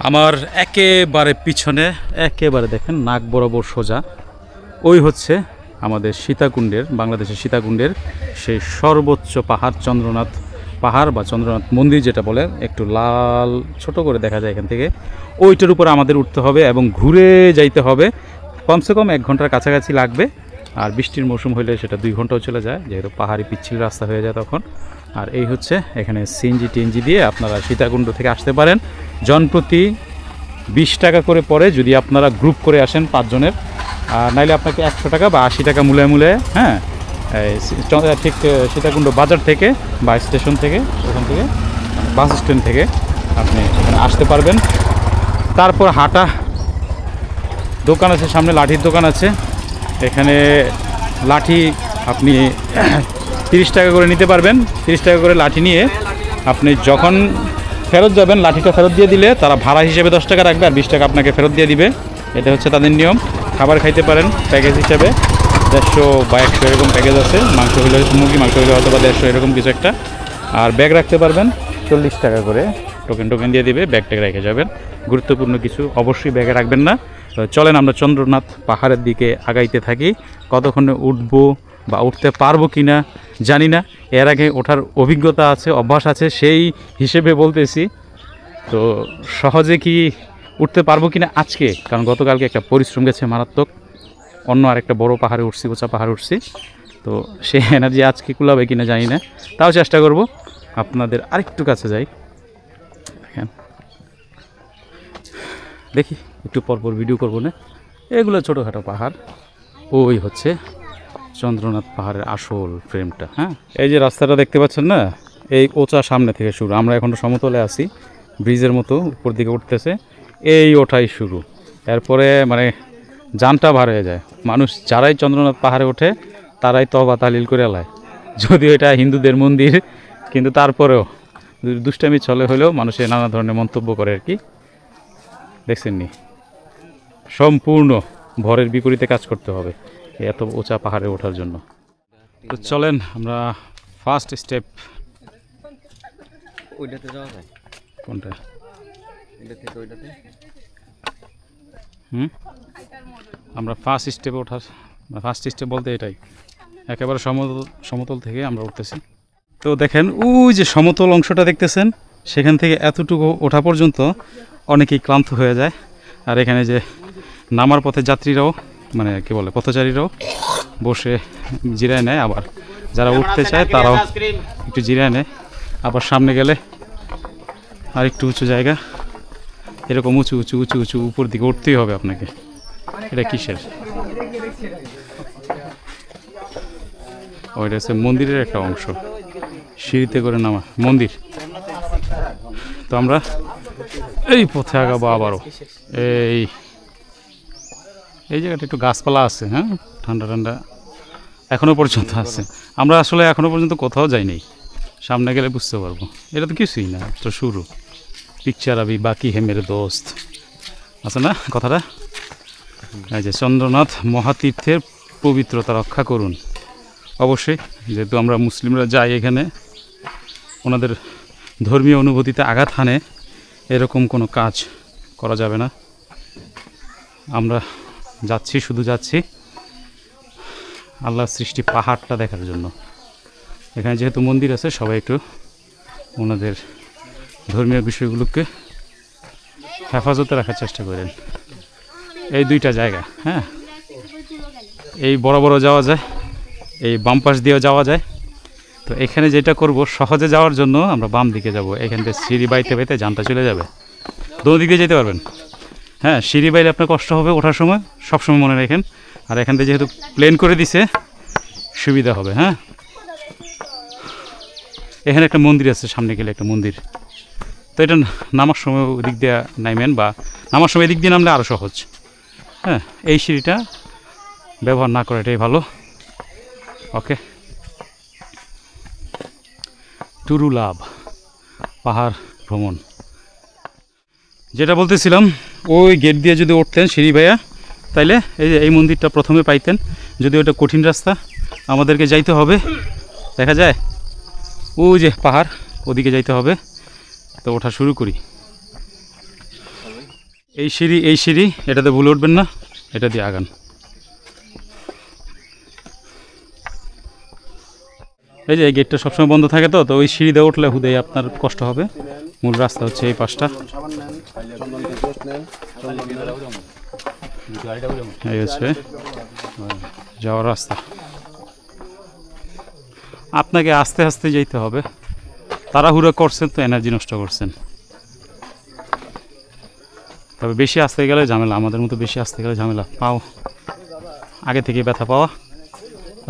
আমার একেবারে পিছনে একেবারে দেখেন নাক বরাবর সোজা ওই হচ্ছে আমাদের সীতাকুণ্ডের, বাংলাদেশের সীতাকুণ্ডের সেই সর্বোচ্চ পাহাড়, চন্দ্রনাথ পাহাড় বা চন্দ্রনাথ মন্দির যেটা বলে, একটু লাল ছোট করে দেখা যায় এখান থেকে। ওইটার উপরে আমাদের উঠতে হবে এবং ঘুরে যাইতে হবে, কমসে কম 1 ঘন্টার কাছাকাছি লাগবে। আর বৃষ্টির মৌসুম হলে সেটা 2 ঘন্টাও চলে যায়, যেহেতু পাহাড়ি পিচ্ছিল রাস্তা হয়ে যায় তখন। আর এই হচ্ছে এখানে সিএনজি টিএনজি দিয়ে আপনারা সীতাকুণ্ড থেকে আসতে পারেন। জনপ্রতি 20 টাকা করে পড়ে যদি আপনারা গ্রুপ করে আসেন 5 জনের, আর নাইলে আপনাকে 100 টাকা বা 80 টাকা মূল্যে হ্যাঁ ঠিক সীতাকুণ্ড বাজার থেকে বা স্টেশন থেকে, ওখান থেকে বাস স্ট্যান্ড থেকে আপনি এখানে আসতে পারবেন। তারপর হাঁটা দোকান আছে, সামনে লাঠির দোকান আছে, এখানে লাঠি আপনি 30 টাকা করে নিতে পারবেন। 30 টাকা করে লাঠি নিয়ে আপনি যখন ফেরত যাবেন লাঠিটা ফেরত দিয়ে দিলে তারা ভাড়া হিসেবে 10 টাকা রাখবে আর 20 টাকা আপনাকে ফেরত দিয়ে দিবে। এটা হচ্ছে তাদের নিয়ম। খাবার খাইতে পারেন প্যাকেজ হিসেবে, 150 বা 100 এরকম প্যাকেজ আছে। মাংস হলে মুরগি মাংস হলে হয়তো বা 150 এরকম কিছু একটা। আর ব্যাগ রাখতে পারবেন 40 টাকা করে, টোকেন দিয়ে দিবে, ব্যাগ ট্যাগ রেখে যাবেন। গুরুত্বপূর্ণ কিছু অবশ্যই ব্যাগে রাখবেন না। তো চলেন আমরা চন্দ্রনাথ পাহাড়ের দিকে আগাইতে থাকি। কতক্ষণে উঠবো বা উঠতে পারবো কি না জানি না, এর আগে ওঠার অভিজ্ঞতা আছে, অভ্যাস আছে, সেই হিসেবে বলতেছি। তো সহজে কি উঠতে পারবো কিনা আজকে, কারণ গতকালকে একটা পরিশ্রম গেছে মারাত্মক, অন্য আরেকটা বড় পাহাড়ে উঠছি, উঁচা পাহাড়ে উঠছি। তো সেই এনার্জি আজকে কুলাবে কিনা জানি না, তাও চেষ্টা করব। আপনাদের আরেকটু কাছে যাই, দেখেন, দেখি একটু পরপর ভিডিও করবো না। এগুলো ছোটোখাটো পাহাড়, ওই হচ্ছে চন্দ্রনাথ পাহাড়ের আসল ফ্রেমটা। হ্যাঁ, এই যে রাস্তাটা দেখতে পাচ্ছেন না, এই ওচা সামনে থেকে শুরু। আমরা এখন সমতলে আছি, ব্রিজের মতো উপর দিকে উঠতেছে, এই ওঠাই শুরু। এরপরে মানে জানটা ভার হয়ে যায়। মানুষ যারাই চন্দ্রনাথ পাহাড়ে ওঠে তারাই তওবা তাহলিল করে এলায়, যদিও এটা হিন্দুদের মন্দির, কিন্তু তারপরেও দুষ্টামি চলে হলেও মানুষের নানা ধরনের মন্তব্য করে আর কি। দেখছেন নি, সম্পূর্ণ ভরের বিপরীতে কাজ করতে হবে এত উঁচা পাহাড়ে ওঠার জন্য। তো চলেন আমরা ফার্স্ট স্টেপ, ওইটাতে যাওয়া যায় কোনটা? এটা থেকে ওইটাতে। আমরা ফার্স্ট স্টেপে ওঠার, ফার্স্ট স্টেপ বলতে এটাই, একেবারে সমতল থেকে আমরা উঠতেছি। তো দেখেন ওই যে সমতল অংশটা দেখতেছেন, সেখান থেকে এতটুকু ওঠা পর্যন্ত অনেকেই ক্লান্ত হয়ে যায়। আর এখানে যে নামার পথে যাত্রীরাও, মানে কি বলে, পথচারীরাও বসে জিরায় নেয়, আবার যারা উঠতে চায় তারাও একটু জিরায় নেয়। আবার সামনে গেলে আর একটু উঁচু জায়গা, এরকম উঁচু উঁচু উঁচু উঁচু উপর দিকে উঠতেই হবে আপনাকে। এটা কিসের? ওইটা হচ্ছে মন্দিরের একটা অংশ, সিঁড়িতে করে নামা মন্দির। তো আমরা এই পথে আগাবো আবারও। এই জায়গাটা একটু গাছপালা আছে, হ্যাঁ, ঠান্ডা ঠান্ডা এখনও পর্যন্ত আছে। আমরা আসলে এখনও পর্যন্ত কোথাও যাইনি, সামনে গেলে বুঝতে পারবো। এটা তো কিছুই না, তো শুরু। পিকচার আবি বাকি হে মেরে দোস্ত, আছে না কথাটা? এই যে চন্দ্রনাথ মহাতীর্থের পবিত্রতা রক্ষা করুন। অবশ্যই, যেহেতু আমরা মুসলিমরা যাই এখানে, ওনাদের ধর্মীয় অনুভূতিতে আঘাত হানে এরকম কোনো কাজ করা যাবে না। আমরা যাচ্ছি, শুধু যাচ্ছি আল্লাহর সৃষ্টি পাহাড়টা দেখার জন্য। এখানে যেহেতু মন্দির আছে, সবাই একটু ওনাদের ধর্মীয় বিষয়গুলোকে হেফাজতে রাখার চেষ্টা করেন। এই 2টা জায়গা, হ্যাঁ, এই বড় বড় যাওয়া যায়, এই বাম পাশ দিয়েও যাওয়া যায়। তো এখানে যেটা করব, সহজে যাওয়ার জন্য আমরা বাম দিকে যাব। এখান থেকে সিঁড়ি বাইতে বাইতে জানটা চলে যাবে, দুদিক দিয়ে যেতে পারবেন। হ্যাঁ, সিঁড়ি বাইলে আপনার কষ্ট হবে ওঠার সময়, সবসময় মনে রাখেন। আর এখান থেকে যেহেতু প্লেন করে দিছে, সুবিধা হবে। হ্যাঁ, এখানে একটা মন্দির আছে, সামনে গেলে একটা মন্দির। তো এটা নামার সময় ওদিক দিয়ে নাইমেন, বা নামার সময় এদিক দিয়ে নামলে আরও সহজ। হ্যাঁ, এই সিঁড়িটা ব্যবহার না করা এটাই ভালো। ওকে, টুরু লাভ পাহাড় ভ্রমণ। যেটা বলতেছিলাম, ওই গেট দিয়ে যদি উঠতেন সিঁড়ি ভাইয়া, তাইলে এই যে এই মন্দিরটা প্রথমে পাইতেন। যদি ওটা কঠিন রাস্তা, আমাদেরকে যাইতে হবে, দেখা যায় ওই যে পাহাড়, ওদিকে যাইতে হবে। তো ওঠা শুরু করি। এই সিঁড়ি এটাতে ভুলে উঠবেন না, এটা দিয়ে আগান। এই যে এই গেটটা সবসময় বন্ধ থাকে, তো ওই সিঁড়ি দিয়ে উঠলে হুদেই আপনার কষ্ট হবে। মূল রাস্তা হচ্ছে এই পাশটা। এই হচ্ছে যাওয়ার রাস্তা। আপনাকে আস্তে আস্তে যেতে হবে, তাড়াহুড়ো করছেন তো এনার্জি নষ্ট করছেন। তবে বেশি আসতে গেলে ঝামেলা, আমাদের মতো বেশি আসতে গেলে ঝামেলা, পাও আগে থেকে ব্যথা পাওয়া,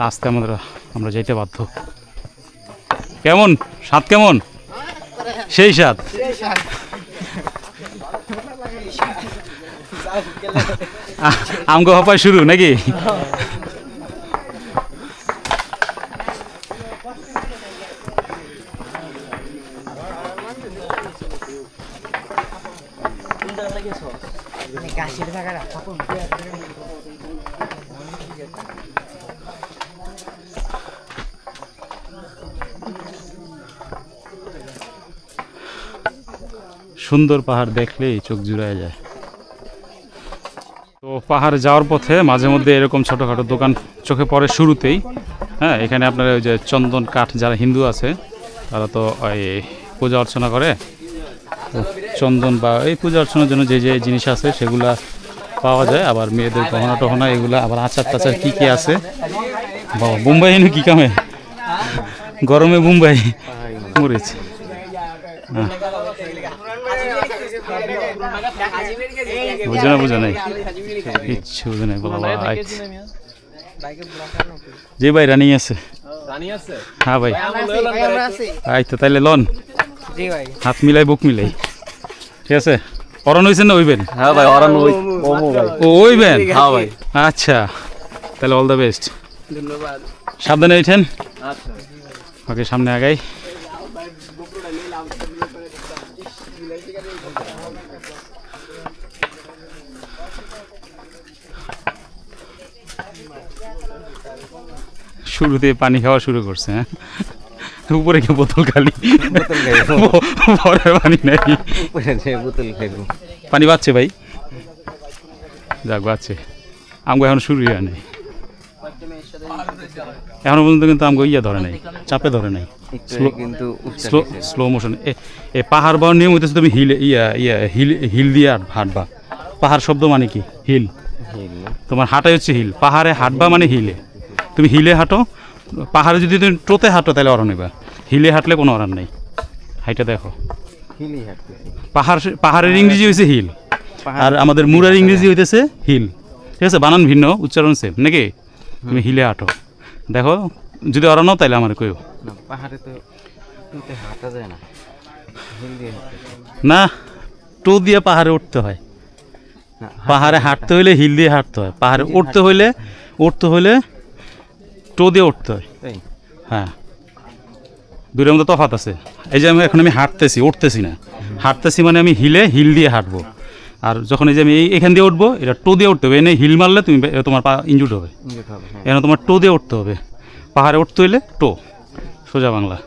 আস্তে আমরা যেতে বাধ্য। কেমন স্বাদ, কেমন সেই স্বাদ? আমগো হপায় শুরু নাকি? সুন্দর পাহাড় দেখলেই চোখ জুড়ায় যায়। তো পাহাড়ে যাওয়ার পথে মাঝে মধ্যে এরকম ছোটোখাটো দোকান চোখে পড়ে শুরুতেই। হ্যাঁ, এখানে আপনার ওই যে চন্দন কাঠ, যারা হিন্দু আছে তারা তো ওই পূজা অর্চনা করে, তো চন্দন বা এই পূজা অর্চনার জন্য যে যে জিনিস আছে সেগুলা পাওয়া যায়। আবার মেয়েদের গহনা টহনা এগুলা, আবার আচার টাচার কী কী আছে। বাবা মুম্বাই এনে কী কামে, গরমে মুম্বাই মরেছে। বুঝে নাই কিচ্ছু বুঝে নাই। জি ভাই রানিং আছে। হ্যাঁ ভাই, এই তো তাইলে লন, হাত মিলাই বুক মিলাই, ঠিক আছে। অরণ হয়েছেন না ওইবেন? হ্যাঁ ভাই, অরণ ওইবেন। হ্যাঁ ভাই, আচ্ছা তাহলে অল দ্য বেস্ট, ধন্যবাদ। সাবধানে ওঠেন। ওকে, সামনে আগাই। শুরুতে পানি খাওয়া শুরু করছে, হ্যাঁ উপরে গিয়ে বোতল খালি, পরে পানি নেই, পানি বাচ্ছে ভাই, যাক বাচ্ছে। আমগো এখন শুরু হয় নাই, এখনো পর্যন্ত কিন্তু আমগো ইয়া ধরে নাই, চাপে ধরে নাই, স্লো মোশন। এ পাহাড় বাওয়ার নিয়ম হইতেছে তুমি হিল হিল দিয়ে হাঁটবা। পাহাড় শব্দ মানে কি? হিল। তোমার হাঁটাই হচ্ছে হিল, পাহাড়ে হাঁটবা মানে হিলে। তুমি হিলে হাঁটো, পাহাড়ে যদি তুমি টোতে হাঁটো তাহলে অরণ হইবা, হিলে হাঁটলে কোনো অরণ নেই। হাইটা দেখো, পাহাড়ের ইংরেজি হয়েছে হিল, আর আমাদের মুরার ইংরেজি হইতেছে হিল, ঠিক আছে। বানান ভিন্ন, উচ্চারণ সেম নাকি? তুমি হিলে হাঁটো, দেখো যদি অরণ তাইলে আমার কইও। পাহাড়ে তো হাঁটা যায় না, না টো দিয়ে পাহাড়ে উঠতে হয়। পাহাড়ে হাঁটতে হইলে হিল দিয়ে হাঁটতে হয়, পাহাড়ে উঠতে হইলে টো দিয়ে উঠতে হয়। হ্যাঁ, দুইটার মধ্যে তফাৎ আছে। এই যে আমি হাঁটতেছি, উঠতেছি না। হাঁটতেছি মানে আমি হিল দিয়ে হাঁটবো, আর যখন এই যে আমি এখান দিয়ে উঠবো, এটা টো দিয়ে উঠতে হবে। এনে হিল মারলে তুমি তোমার পা ইনজুর্ড হবে, এখানে তোমার টো দিয়ে উঠতে হবে। পাহাড়ে উঠতে হইলে টো, সোজা বাংলা।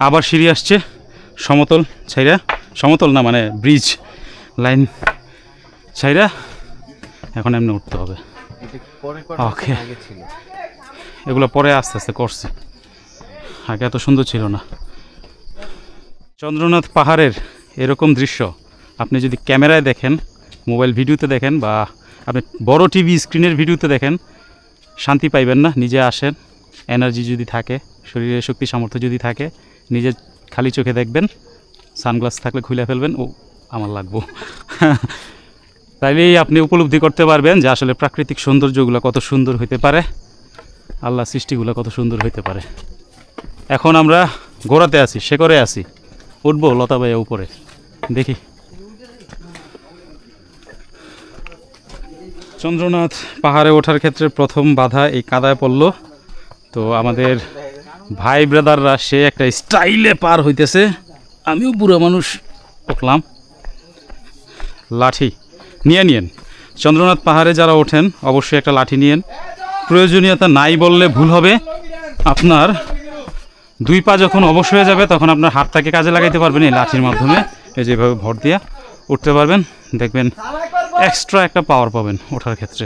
আবার সিঁড়ি আসছে, সমতল ছাইরা, সমতল না মানে ব্রিজ লাইন ছাইরা এখন এমনি উঠতে হবে। ওকে, এগুলো পরে আস্তে আস্তে করছি, আগে এত সুন্দর ছিল না। চন্দ্রনাথ পাহাড়ের এরকম দৃশ্য আপনি যদি ক্যামেরায় দেখেন, মোবাইল ভিডিওতে দেখেন, বা আপনি বড় টিভি স্ক্রিনের ভিডিওতে দেখেন, শান্তি পাইবেন না। নিজে আসেন, এনার্জি যদি থাকে, শরীরে শক্তি সামর্থ্য যদি থাকে, নিজে খালি চোখে দেখবেন, সানগ্লাস থাকলে খুলে ফেলবেন, ও আমার লাগবো, তাইলেই আপনি উপলব্ধি করতে পারবেন যে আসলে প্রাকৃতিক সৌন্দর্যগুলো কত সুন্দর হইতে পারে, আল্লাহ সৃষ্টিগুলো কত সুন্দর হইতে পারে। এখন আমরা গোড়াতে আছি, শেকড়ে আছি, উঠবো লতা ভাইয়া উপরে, দেখি। চন্দ্রনাথ পাহাড়ে ওঠার ক্ষেত্রে প্রথম বাধা এই কাদায় পড়ল। তো আমাদের ভাই ব্রাদাররা সে একটা স্টাইলে পার হইতেছে, আমিও বুড়ো মানুষ উঠলাম। লাঠি নিয়েন, চন্দ্রনাথ পাহাড়ে যারা ওঠেন অবশ্যই একটা লাঠি নিয়েন। প্রয়োজনীয়তা নাই বললে ভুল হবে, আপনার দুই পা যখন অবশ হয়ে যাবে তখন আপনার হাতটাকে কাজে লাগাইতে পারবেন এই লাঠির মাধ্যমে। এই যেভাবে ভর দিয়া উঠতে পারবেন, দেখবেন এক্সট্রা একটা পাওয়ার পাবেন ওঠার ক্ষেত্রে।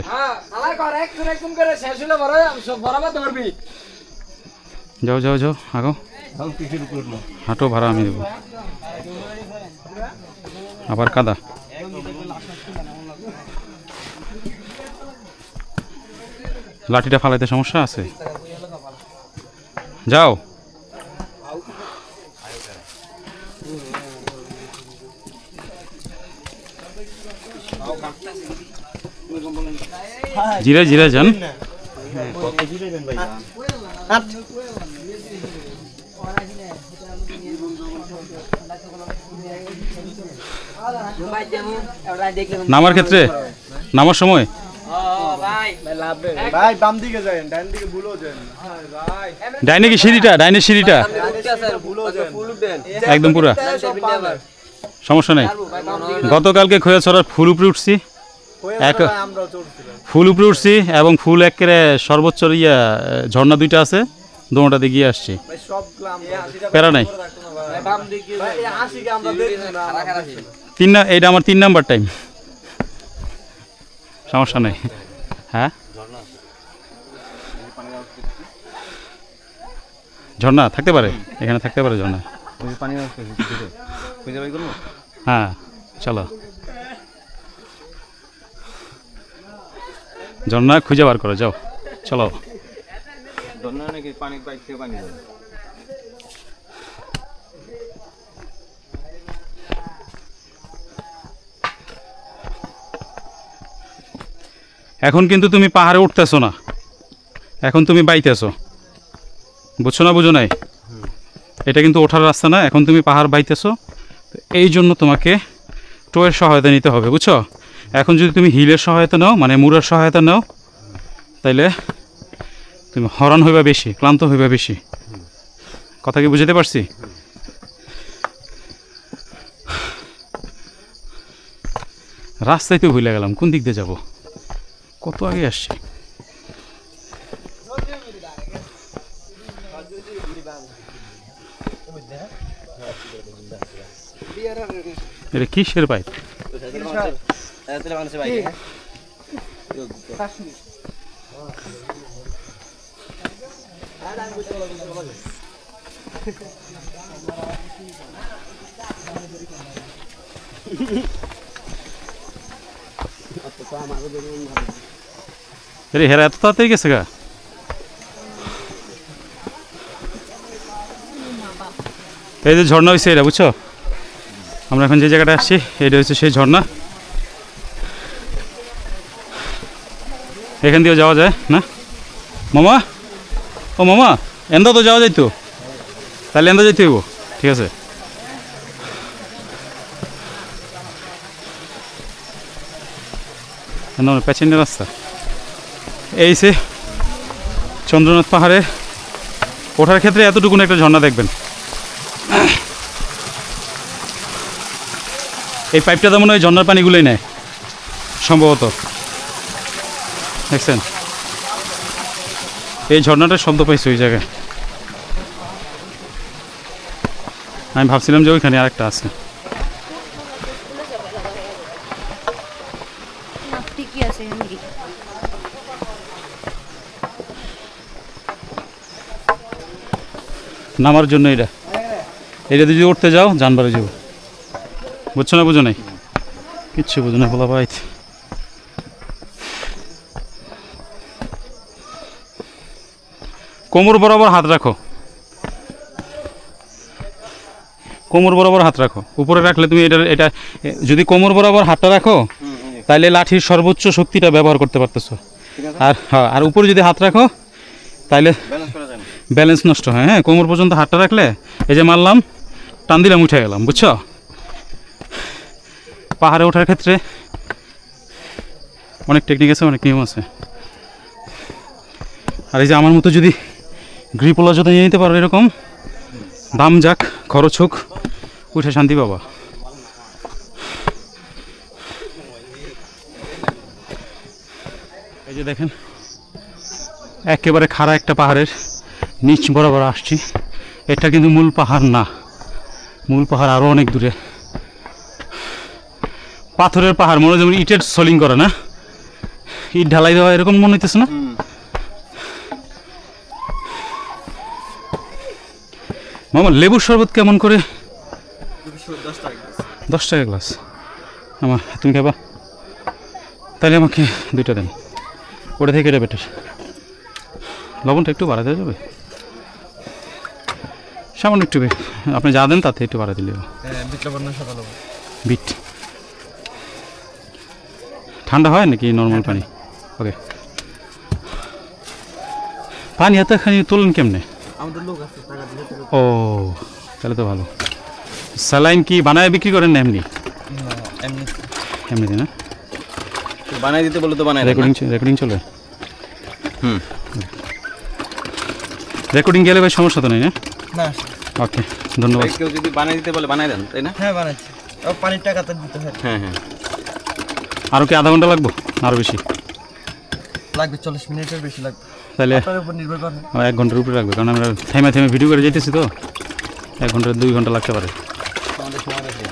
যাও যাও যাও, আগো হাঁটো, ভাড়া আমি দেবো। আবার কাদা। লাঠিটা ফালাইতে সমস্যা আছে, যাও। জিরা জিরা যান। নামার ক্ষেত্রে, নামার সময় ডাইনে কি সিঁড়িটা, ডাইনে সিঁড়িটা একদম পুরা সমস্যা নেই। গতকালকে খোয়াছড়ার ফুল উপরে উঠছি, ফুল উপরে উঠছি এবং ফুল একেবারে সর্বোচ্চ ঝর্ণা দুইটা আছে, দোনোটাতে গিয়ে আসছি, প্যারা নাই। এইটা আমার 3 নাম্বার টাইম, সমস্যা নেই। হ্যাঁ ঝর্ণা থাকতে পারে, এখানে থাকতে পারে ঝর্ণা। হ্যাঁ চলো, ঝর্ণা খুঁজে বার করো, যাও চলো। এখন কিন্তু তুমি পাহাড়ে উঠতেছো না, এখন তুমি বাইতেছো, বুঝছো না? বুঝো নাই, এটা কিন্তু ওঠার রাস্তা না, এখন তুমি পাহাড় বাইতেছো। এই জন্য তোমাকে টোয়ের সহায়তা নিতে হবে, বুঝছো? এখন যদি তুমি হিলের সহায়তা নাও, মানে মুড়ার সহায়তা নাও, তাইলে তুমি হরান হইবা বেশি, ক্লান্ত হইবা বেশি। কথা কি বুঝতে পারছি? রাস্তায় তো ভুলে গেলাম কোন দিক দিয়ে যাব, কত আগে আসছি। এটা কিসের পাইপ? হেরা এত তাড়াতাড়ি গেছে গা। এই যে ঝর্ণা হয়েছে এটা, বুঝছো? আমরা এখন যে জায়গাটা আসছি এটা হচ্ছে সেই ঝর্ণা। এখান দিয়েও যাওয়া যায় না মামা? ও মামা, এন্দা তো যাওয়া যাইতো, তাহলে এন্দা যাইতে হইব, ঠিক আছে। প্যাচেন্টের রাস্তা এই সে চন্দ্রনাথ পাহাড়ে ওঠার ক্ষেত্রে এতটুকুন একটা ঝর্ণা দেখবেন। এই পাইপটা মনে হয় ঝর্ণার পানিগুলোই নেয় সম্ভবত, দেখছেন? এই ঝর্ণাটার শব্দ পাইছি ওই জায়গায়। আমি ভাবছিলাম যে ওইখানে আরেকটা আছে। নামার জন্য এটা যদি উঠতে যাও জানবারে যাবো, বুঝছো না? বুঝো নাই, কিচ্ছু বুঝো না বলা ভাই। কোমর বরাবর হাত রাখো, কোমর বরাবর হাত রাখো। উপরে রাখলে তুমি এটা যদি কোমর বরাবর হাতটা রাখো তাহলে লাঠির সর্বোচ্চ শক্তিটা ব্যবহার করতে পারতেছো। আর উপরে যদি হাত রাখো তাহলে ব্যালেন্স নষ্ট হয়। হ্যাঁ, কোমর পর্যন্ত হাতটা রাখলে এই যে মারলাম, টান দিলাম, উঠে গেলাম, বুঝছো? পাহাড়ে ওঠার ক্ষেত্রে অনেক টেকনিক আছে, অনেক নিয়ম আছে। আর এই যে আমার মতো যদি গ্রিপোলা যদি নিয়ে নিতে পারো, এরকম দাম যাক খরচ হোক, উঠে শান্তি পাবা। এই যে দেখেন একেবারে খাড়া একটা পাহাড়ের নিচ বরাবর আসছি, এটা কিন্তু মূল পাহাড় না, মূল পাহাড় আরও অনেক দূরে। পাথরের পাহাড় মনে হয় যেমন ইটের সলিং করা না, ইট ঢালাই দেওয়া এরকম মনে হইতেছে না? মামা লেবুর শরবত কেমন করে? 10 টাকা গ্লাস। আমার তুমি খাবা? তাহলে আমাকে 2টা দেন, ওটা থেকে এটা বেটার। লবণটা একটু বাড়াতে যাবে, সামান্য একটু, আপনি যা দেন তাতে একটু বাড়া দিলে। বিট ঠান্ডা হয় নাকি নর্মাল পানি? ওকে। পানি এতখানি তোলেন কেমনে? ও তাহলে তো ভালো। স্যালাইন কি বানায় বিক্রি করেন না এমনি? এমনি না, বানাই দিতে বলে তো বানাই। রেকর্ডিং চলে? রেকর্ডিং গেলে ভাই সমস্যা তো নেই না? ওকে ধন্যবাদ। কেউ যদি বানাই দিতে বলে বানাই দেন, তাই না? হ্যাঁ বানাচ্ছি, পানির টাকা তো দিতে হয়। হ্যাঁ হ্যাঁ। আরও কি আধা ঘন্টা লাগবো? আরও বেশি লাগবে, 40 মিনিটের বেশি লাগবে। তাহলে আপনার উপর নির্ভর করে। 1 ঘন্টার উপরে লাগবে, কারণ আমরা থেমে থেমে ভিডিও করে যেতেছি তো, 1 ঘন্টা 2 ঘন্টা লাগতে পারে। আমাদের সময় আছে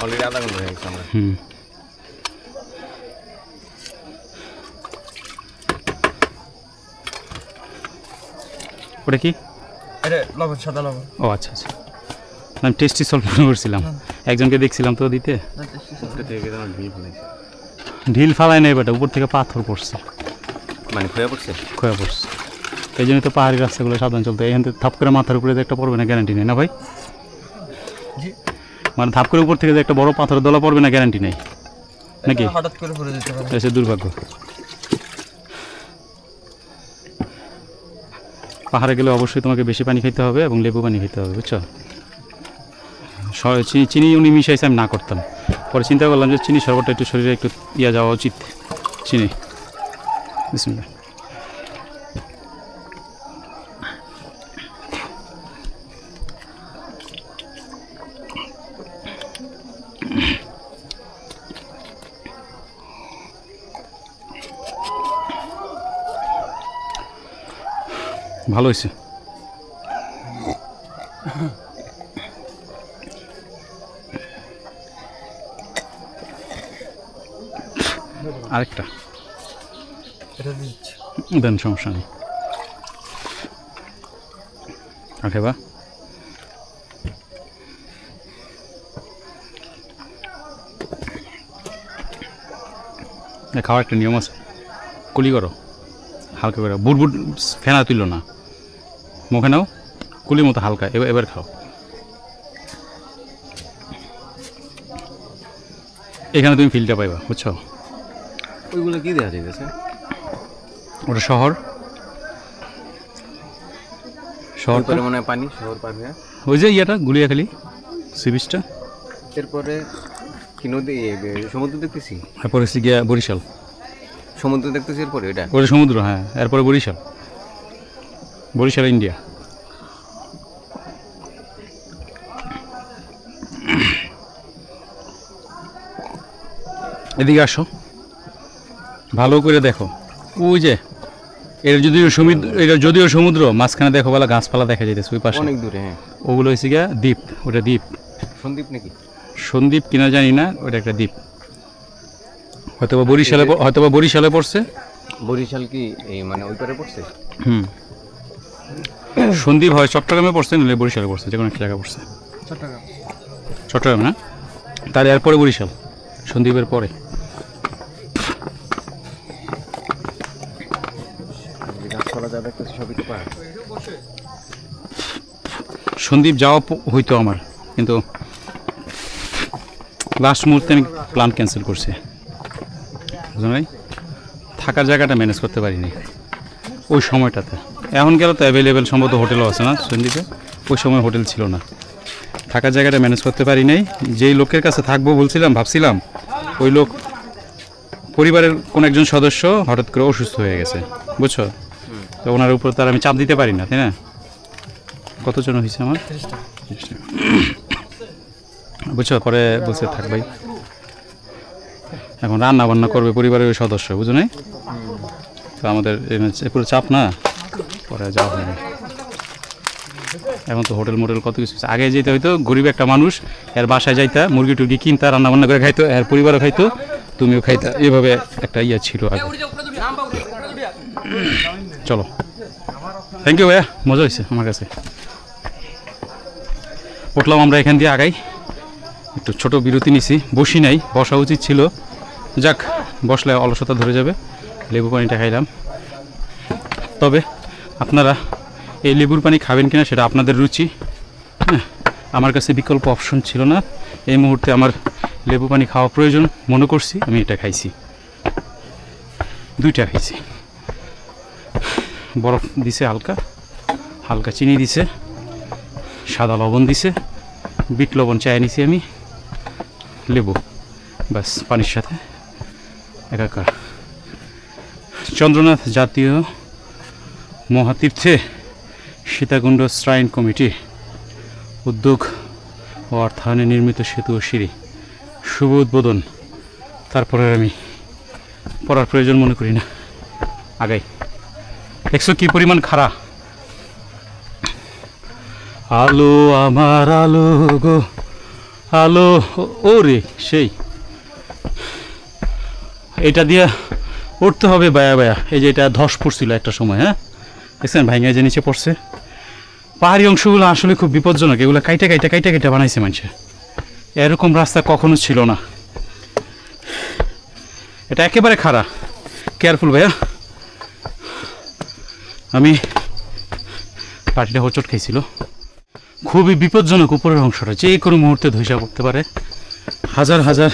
অলরেডি, আধা ঘন্টা হয়ে গেছে আমরা। ওটা কি? এটা লবণ, সাদা লবণ। ও আচ্ছা আচ্ছা, আমি টেস্টি সল্ট মনে করছিলাম, একজনকে দেখছিলাম তো দিতে। ঢিল ফালায় নেই বেটা, উপর থেকে পাথর পড়ছে, মানে খোয়া পড়ছে। খোয়া পড়ছে, এই জন্য তো পাহাড়ি রাস্তাগুলো সাবধান চলতে। এখান থেকে থাপ করে মাথার উপরে যে একটা পড়বে না গ্যারান্টি নেই না ভাই? মানে ধাপ করে উপর থেকে যে একটা বড় পাথরের দলা পড়বে না গ্যারান্টি নেই নাকি? হঠাৎ করে পড়ে যেতে পারে, এসে দুর্ভাগ্য। পাহাড়ে গেলে অবশ্যই তোমাকে বেশি পানি খেতে হবে এবং লেবু পানি খেতে হবে, বুঝছো? চিনি উনি মিশাইছে, আমি না করতাম, পরে চিন্তা করলাম যে চিনি শরবতটা একটু শরীরে একটু ইয়া যাওয়া উচিত। চিনি বিসমিল্লাহ। ভালো হয়েছে। আরেকটা দেন, সমস্যা নেই। ওকে বা খাওয়ার একটা নিয়ম আছে, কুলি করো হালকা করে, বুটবুট ফেনা তুলো না, মুখে নাও কুলির মতো হালকা, এবার খাও। এখানে তুমি ফিলটা পাইবা, বুঝছো? ওইগুলো কি দেখা যাইতেছে? ওটা শহর, শহর পরে মনে হয় পানি, শহর পার হয়ে ওই যে ইয়েটা গুলিয়াখালী সি বিচটা, এরপরে কি নদী, সমুদ্র দেখতেছি। এরপরে গিয়া বরিশাল, সমুদ্র দেখতেছি, এরপরে এটা ওটা সমুদ্র। হ্যাঁ, এরপরে বরিশাল, বরিশাল ইন্ডিয়া। এদিকে আসো, ভালো করে দেখো, ওই যে এটা যদিও সমুদ্র, মাঝখানে দেখো বলা গাছপালা দেখা যাইতেছে ওই পাশে অনেক দূরে। হ্যাঁ, ওগুলো হয়েছে গিয়া দ্বীপ, ওটা দ্বীপ। সন্দ্বীপ নাকি? সন্দ্বীপ কিনা জানি না, ওটা একটা দ্বীপ, হয়তোবা বরিশালে পড়ছে। বরিশাল কি এই মানে ওই পারে পড়ছে? সন্দ্বীপ হয় চট্টগ্রামে পড়ছে, নাহলে বরিশালে পড়ছে, যে কোনো একটা জায়গায় পড়ছে। চট্টগ্রাম না, তার এরপরে বরিশাল, সন্দ্বীপের পরে। সন্দ্বীপ যাওয়া হইতো আমার, কিন্তু লাস্ট মুহূর্তে আমি প্ল্যান ক্যান্সেল করছি, বুঝলেন ভাই? থাকার জায়গাটা ম্যানেজ করতে পারিনি ওই সময়টাতে। এখন গেলে তো অ্যাভেলেবেল সম্ভবত হোটেলও আছে না সন্দ্বীপে, ওই সময় হোটেল ছিল না, থাকার জায়গাটা ম্যানেজ করতে পারি নাই। যেই লোকের কাছে থাকবো ভাবছিলাম, ওই লোক পরিবারের কোন একজন সদস্য হঠাৎ করে অসুস্থ হয়ে গেছে, বুঝছো? তো ওনার উপর তার আমি চাপ দিতে পারি না, তাই না? কতজন হয়েছে আমার? বুঝছো? পরে বলছে থাক ভাই, এখন রান্না বান্না করবে পরিবারের ওই সদস্য, বুঝো নাই? তো আমাদের পুরো চাপ না, পরে যাওয়া হয়নি। এখন তো হোটেল মোটেল কত কিছু আছে। আগে যেতে হয়তো গরিব একটা মানুষ, এর বাসায় যাইতা, মুরগি টুরগি কিনতা, রান্নাবান্না করে খাইতো, এর পরিবারও খাইতো, তুমিও খাইতা, এভাবে একটা ইয়ে ছিল আগে। চলো, থ্যাংক ইউ ভাইয়া, মজা হয়েছে আমার কাছে। উঠলাম আমরা এখান দিয়ে আগাই, একটু ছোট বিরতি নিছি, বসি নাই, বসা উচিত ছিল, যাক বসলে অলসতা ধরে যাবে। লেবু পানিটা খাইলাম। তবে আপনারা এই লেবুর পানি খাবেন কিনা সেটা আপনাদের রুচি। হ্যাঁ, আমার কাছে বিকল্প অপশন ছিল না, এই মুহূর্তে আমার লেবু পানি খাওয়া প্রয়োজন মনে করছি, আমি এটা খাইছি, 2টা খাইছি। বরফ দিছে, হালকা হালকা চিনি দিছে, সাদা লবণ দিছে, বিট লবণ চায় নিছি আমি, লেবু, ব্যাস পানির সাথে একাকার। চন্দ্রনাথ জাতীয় মহাতীর্থে সীতাকুণ্ড শ্রাইন কমিটি উদ্যোগ ও অর্থায়নে নির্মিত সেতু ও সিঁড়ি শুভ উদ্বোধন। তারপরে আমি পড়ার প্রয়োজন মনে করি না, আগাই। দেখছো কি পরিমাণ খাড়া। আলো আমার আলো গো আলো, ও রে সেই, এটা দিয়া উঠতে হবে বায়া বায়া। এই যে এটা ধস পড়ছিল একটা সময়, হ্যাঁ দেখছেন ভাইঙ্গা যে নিচে পড়ছে। পাহাড়ি অংশগুলো আসলে খুব বিপজ্জনক, এগুলো কাইটা কাইটা কাইটা কাইটা বানাইছে মানুষে, এরকম রাস্তা কখনো ছিল না। এটা একেবারে খাড়া, কেয়ারফুল ভাইয়া। আমি পাটিটা হোঁচট খাইছিল, খুবই বিপজ্জনক উপরের অংশটা, যে কোনো মুহূর্তে ধসে পড়তে পারে। হাজার হাজার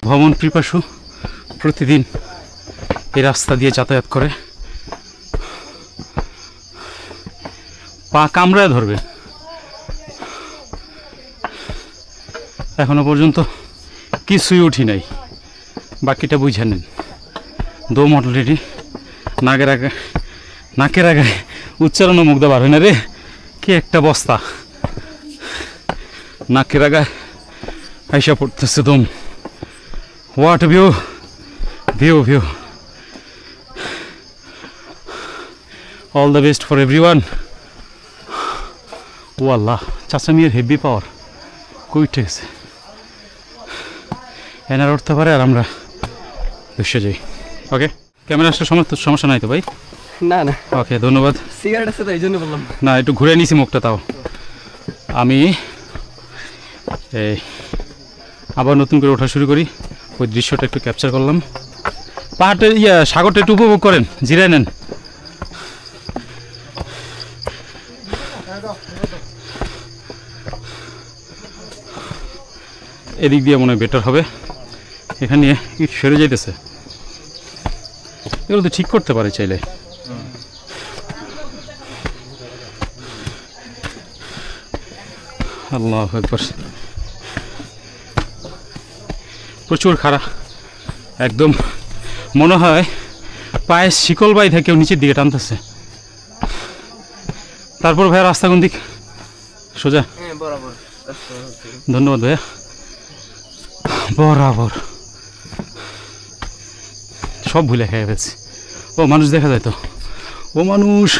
ভ্রমণ পিপাসু প্রতিদিন এই রাস্তা দিয়ে যাতায়াত করে, পা কামড়ায় ধরবে। এখনো পর্যন্ত কিছুই উঠি নাই, বাকিটা বুঝে নেন। দম অলরেডি নাকের আগে উচ্চারণও মুগ্ধ বার হয় না রে, কি একটা বস্তা, নাকের আগায় আইসা পড়তেছে দম। What view view view. All the best for everyone. ও আল্লাহ, চাচা মিয়ার হেভি পাওয়ার, কই গেছে, এনার উঠতে পারে আর আমরা বসে যাই। ওকে, ক্যামেরা আসলে সমস্যা নাই তো ভাই? না না, ওকে ধন্যবাদ। সিগারেট আছে তো এই জন্য বললাম। না, একটু ঘুরে নিছি মুখটা, তাও আমি এই আবার নতুন করে ওঠা শুরু করি। ওই দৃশ্যটা একটু ক্যাপচার করলাম। পাহাড়টা সাগরটা একটু উপভোগ করেন, জিরায় নেন। এদিক দিয়ে মনে হয় বেটার হবে, এখানে ইট সরে যাইতেছে, এগুলো তো ঠিক করতে পারে চাইলে। আল্লাহু আকবার, প্রচুর খাড়া, একদম মনে হয় পায়ে শিকল বাই থেকে নিচের দিকে টানতেছে। তারপর ভাইয়া রাস্তা কোন দিক? সোজা? বরাবর। ধন্যবাদ ভাইয়া, বরাবর। সব ভুলে খেয়ে ফেলছি। ও মানুষ দেখা যায় তো, ও মানুষ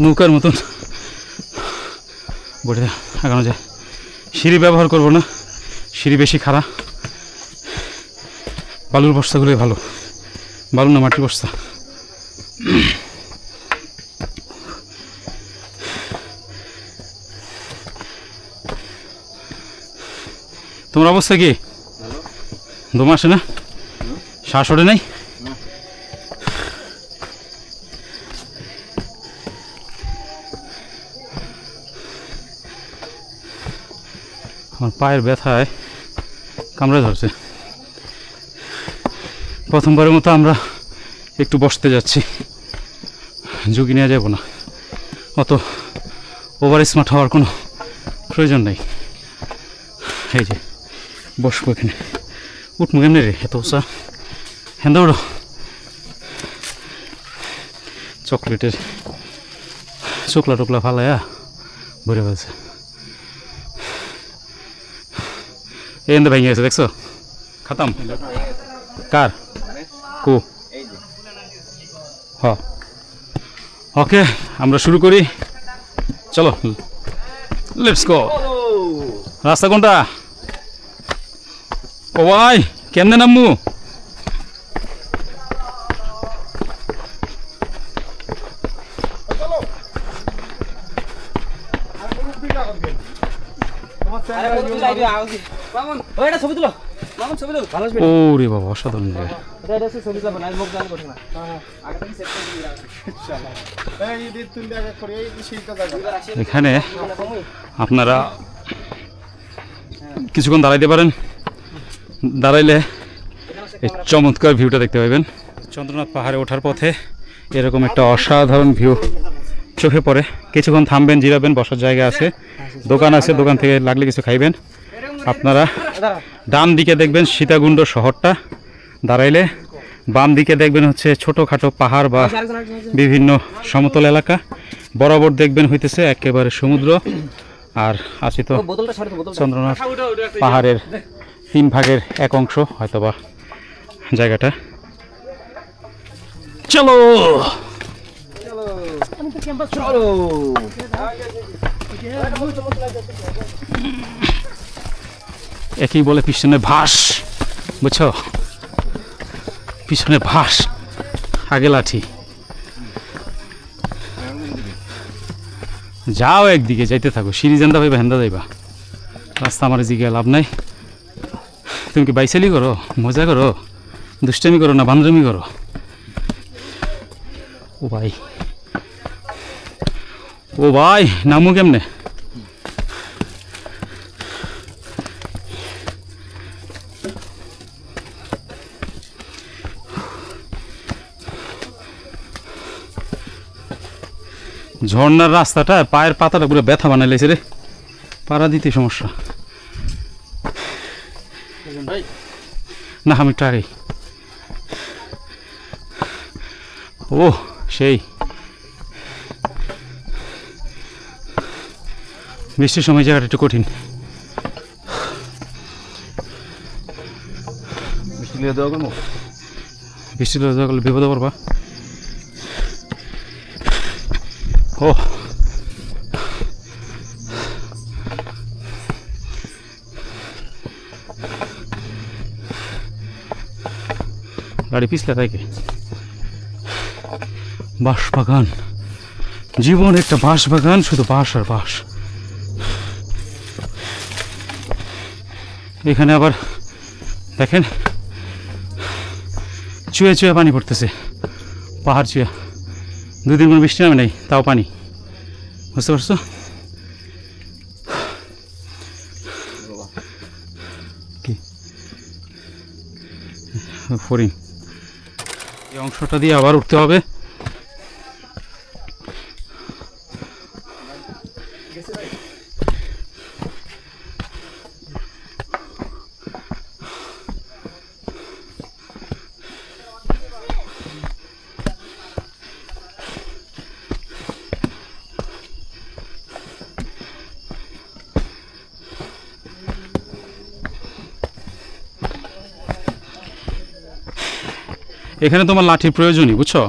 নৌকার মতন বলে আগানো যায়। সিঁড়ি ব্যবহার করবো না, সিঁড়ি বেশি খাড়া। বালুর বস্তাগুলোই ভালো, বালু না মাটির বস্তা। তোমার অবস্থা কি? দম আসে না? শ্বাস ওঠে নাই? আমার পায়ের ব্যথায় কামড়ে ধরছে। প্রথমবারের মতো আমরা একটু বসতে যাচ্ছি, ঝুঁকি নেওয়া যাব না, অত ওভার স্মার্ট হওয়ার কোনো প্রয়োজন নেই। এই যে বসবো এখানে, উঠবো কেমনি রে, এত উঁচা, হ্যাঁ দৌড়ো। চকলেটের চোকলা টোকলা ফালায়া ভরে ফেলছে, এখানে ভেঙে গেছে, দেখছো? খাতাম কার কু হ ওকে আমরা শুরু করি, চলো লেটস গো। রাস্তা কোনটা? ও ভাই কেমনে নামবো? ওরে বাবা অসাধারণ জায়গা। এখানে আপনারা কিছুক্ষণ দাঁড়াইতে পারেন, দাঁড়াইলে এই চমৎকার ভিউটা দেখতে পাবেন। চন্দ্রনাথ পাহাড়ে ওঠার পথে এরকম একটা অসাধারণ ভিউ চোখে পড়ে। কিছুক্ষণ থামবেন, জিরাবেন, বসার জায়গা আছে, দোকান আছে, দোকান থেকে লাগলে কিছু খাইবেন। আপনারা ডান দিকে দেখবেন সীতাকুণ্ড শহরটা, দাঁড়াইলে বাম দিকে দেখবেন হচ্ছে ছোটোখাটো পাহাড় বা বিভিন্ন সমতল এলাকা, বরাবর দেখবেন হইতেছে একেবারে সমুদ্র। আর আছে তো চন্দ্রনাথ পাহাড়ের 3 ভাগের 1 অংশ হয়তোবা জায়গাটা। চলো একই বলে পিছনে ভাস, বুঝছো? পিছনে ভাস, আগে লাঠি। যাও একদিকে, যাইতে থাকো, সিঁড়ি জানতে পাইবা, হেন্দা যাইবা। রাস্তা আমার জিগে লাভ নাই। তুমি কি বাইসালি করো, মজা করো, দুষ্টামি করো না বান্দরামি করো? ও ভাই, ও ভাই নামু কেমনে? ঝর্ণার রাস্তাটা পায়ের পাতাটা পুরো ব্যথা বানাই লেছে রে, পাড়া দিতে সমস্যা। না আমি একটু আগেই। ও সেই বৃষ্টির সময় জায়গাটা একটু কঠিন। বৃষ্টি দেওয়া করলে বিপদে পড়বা। ও গাড়ি পিছলে থাকে। বাঁশ বাগান, জীবন একটা বাঁশ বাগান, শুধু বাঁশ আর বাঁশ। এখানে আবার দেখেন চুয়ে চুয়ে পানি পড়তেছে, পাহাড় চুয়া। 2 দিন কোনো বৃষ্টি নামে নেই, তাও পানি, বুঝতে পারছো? কি ফরিং, এই অংশটা দিয়ে আবার উঠতে হবে। এখানে তোমার লাঠির প্রয়োজনই, বুঝছো?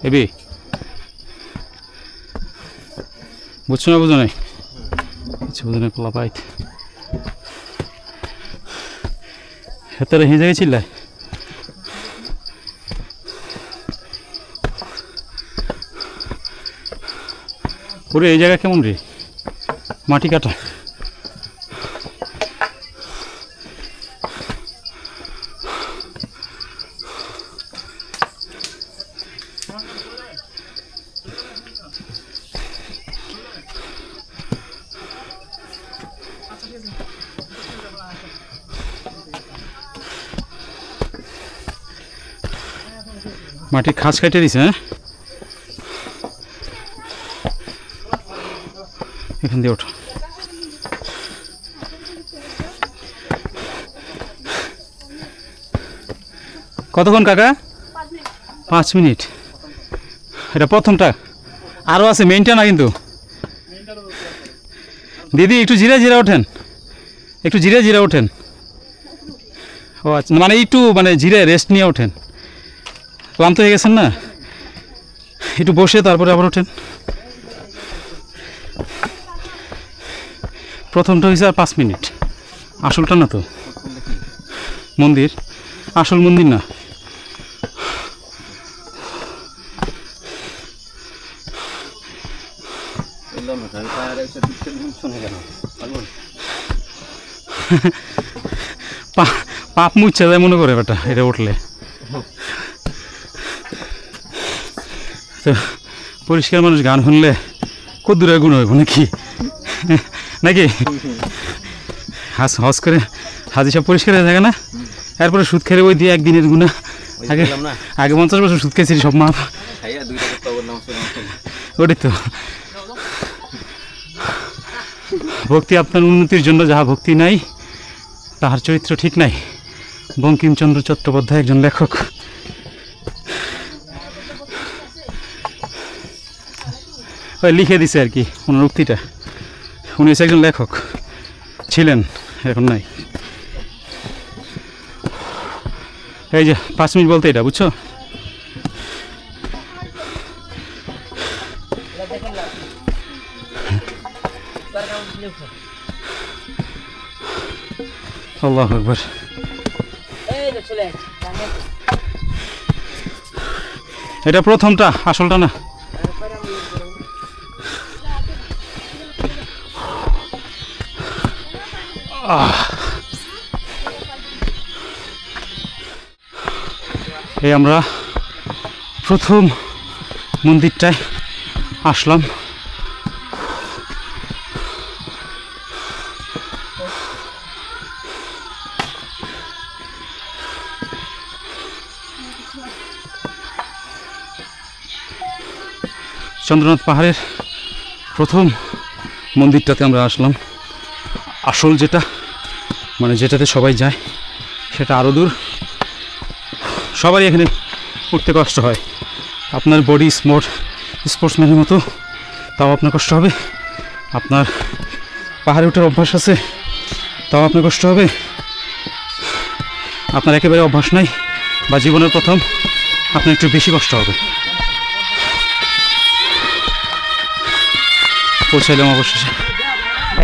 এবি বুঝছো না? বুঝো নাই, কিছু বুঝো নাই। পোলা পাইত হেতারে হিজে গেছিল। পুরো এই জায়গা কেমন রে, মাটি কাটা। মাটির খাঁজ কেটে দিছে। হ্যাঁ, এখান দিয়ে ওঠো। কতক্ষণ কাকা? 5 মিনিট। এটা প্রথমটা, আরও আছে, মেইনটা না কিন্তু। দিদি একটু জিরা জিরা ওঠেন, একটু জিরা জিরা ওঠেন। ও আচ্ছা, মানে একটু মানে জিরে রেস্ট নিয়ে ওঠেন, ক্লান্ত হয়ে গেছেন না? একটু বসে তারপরে আবার ওঠেন। প্রথমটা হয়েছে আর 5 মিনিট, আসলটা না তো মন্দির, আসল মন্দির না। পাপ মুচ্ছে যায় মনে করে বেটা এটা উঠলে। তো পরিষ্কার মানুষ গান শুনলে কত দূরের গুণ হইব নাকি নাকি হজ করে হাজি সব পরিষ্কার হয়ে থাকে না, এরপরে সুদ খেলে ওই দিয়ে একদিনের গুণা। আগে আগে 50 বছর সুদ খেয়েছি সব মাপ। ওটাই তো ভক্তি আপনার উন্নতির জন্য, যাহা ভক্তি নাই তাহার চরিত্র ঠিক নাই। বঙ্কিমচন্দ্র চট্টোপাধ্যায় একজন লেখক। ওই লিখে দিছে আর কি ওনার উক্তিটা। উনি হচ্ছে একজন লেখক ছিলেন, এখন নাই। এই যে 5 মিনিট বলতে এটা বুঝছো। আল্লাহু আকবার। এটা প্রথমটা, আসলটা না। এই আমরা প্রথম মন্দিরটায় আসলাম। চন্দ্রনাথ পাহাড়ের প্রথম মন্দিরটাতে আমরা আসলাম। আসল যেটা, মানে যেটাতে সবাই যায় সেটা আরও দূর। সবারই এখানে উঠতে কষ্ট হয়। আপনার বডি স্পোর্টসম্যানের মতো, তাও আপনার কষ্ট হবে। আপনার পাহাড়ে ওঠার অভ্যাস আছে, তাও আপনার কষ্ট হবে। আপনার একেবারে অভ্যাস নাই বা জীবনের প্রথম, আপনার একটু বেশি কষ্ট হবে। পৌঁছাইলাম অবশেষে,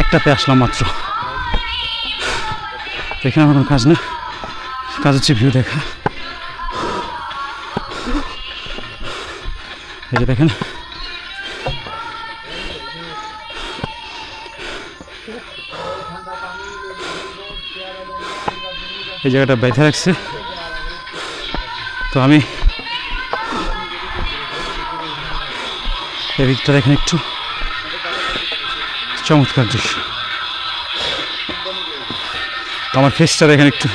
একটাতে আসলাম মাত্র। এখানে আমার কোনো কাজ না, কাজ হচ্ছে ভিউ দেখা। এই যে দেখেন এই জায়গাটা বেঁধে রাখছে। তো আমি এদিকটা দেখেন একটু চমৎকার দৃশ্য। আমার ফেসটা দেখেন একটু।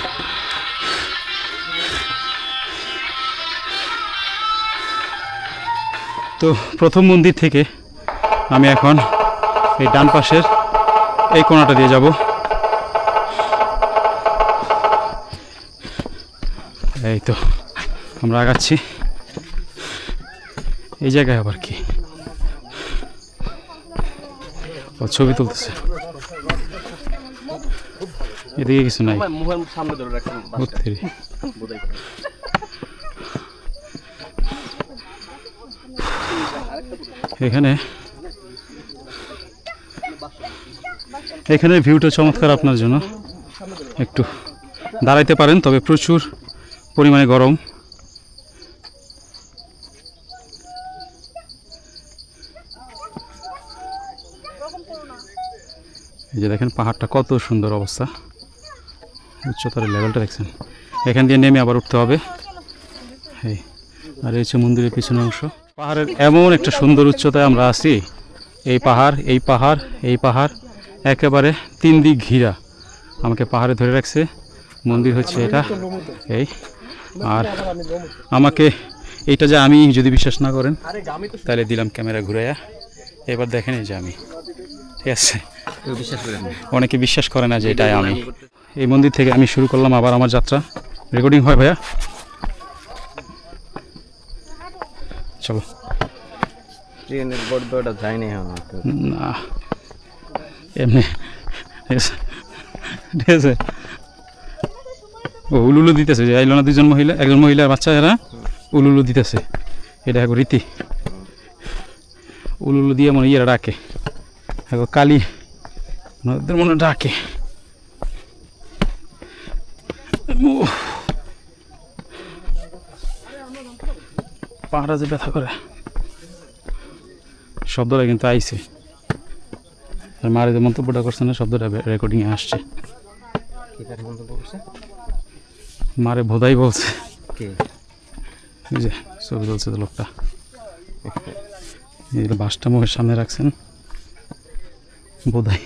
তো প্রথম মন্দির থেকে আমি এখন এই ডান পাশের এই কোণাটা দিয়ে যাব। এই তো আমরা আগাচ্ছি। এই জায়গায় আবার কি ছবি তুলতেছে, এদিকে কিছু নাই। এখানে ভিউটা চমৎকার। আপনার জন্য একটু দাঁড়াইতে পারেন, তবে প্রচুর পরিমাণে গরম। এই যে দেখেন পাহাড়টা কত সুন্দর অবস্থা, উচ্চতার লেভেলটা দেখছেন। এখান দিয়ে নেমে আবার উঠতে হবে। এই আর এই হচ্ছে মন্দিরের পিছনে অংশ। পাহাড়ের এমন একটা সুন্দর উচ্চতায় আমরা আছি। এই পাহাড়, এই পাহাড়, এই পাহাড় একেবারে 3 দিক ঘিরা আমাকে পাহাড়ে ধরে রাখছে। মন্দির হচ্ছে এটা, এই। আর আমাকে এইটা যে আমি, যদি বিশ্বাস না করেন তাহলে দিলাম ক্যামেরা ঘুরাইয়া। এবার দেখেন এই যে আমি, ঠিক আছে। অনেকে বিশ্বাস করে না যে এটাই আমি। এই মন্দির থেকে আমি শুরু করলাম আবার আমার যাত্রা। রেকর্ডিং হয় ভাইয়া? চলো। না এমনি ঠিক আছে। ও উলুলু দিতেছে যে আইলো না, 2জন মহিলা, একজন মহিলার বাচ্চা, এরা উলুলু দিতেছে। এটা এক রীতি। উলুলু দিয়ে মনে ইয়েরা ডাকে, এখন কালী ওদের মনে ডাকে। পাহাড়া যে ব্যথা করে, শব্দটা কিন্তু আইছে। আর মারে যে মন্তব্যটা করছে না, শব্দটা রেকর্ডিংয়ে আসছে। মারে ভোদাই বলছে, এই যে ছবি তুলছে তো লোকটা, বাসটা মুখের সামনে রাখছেন, বোধাই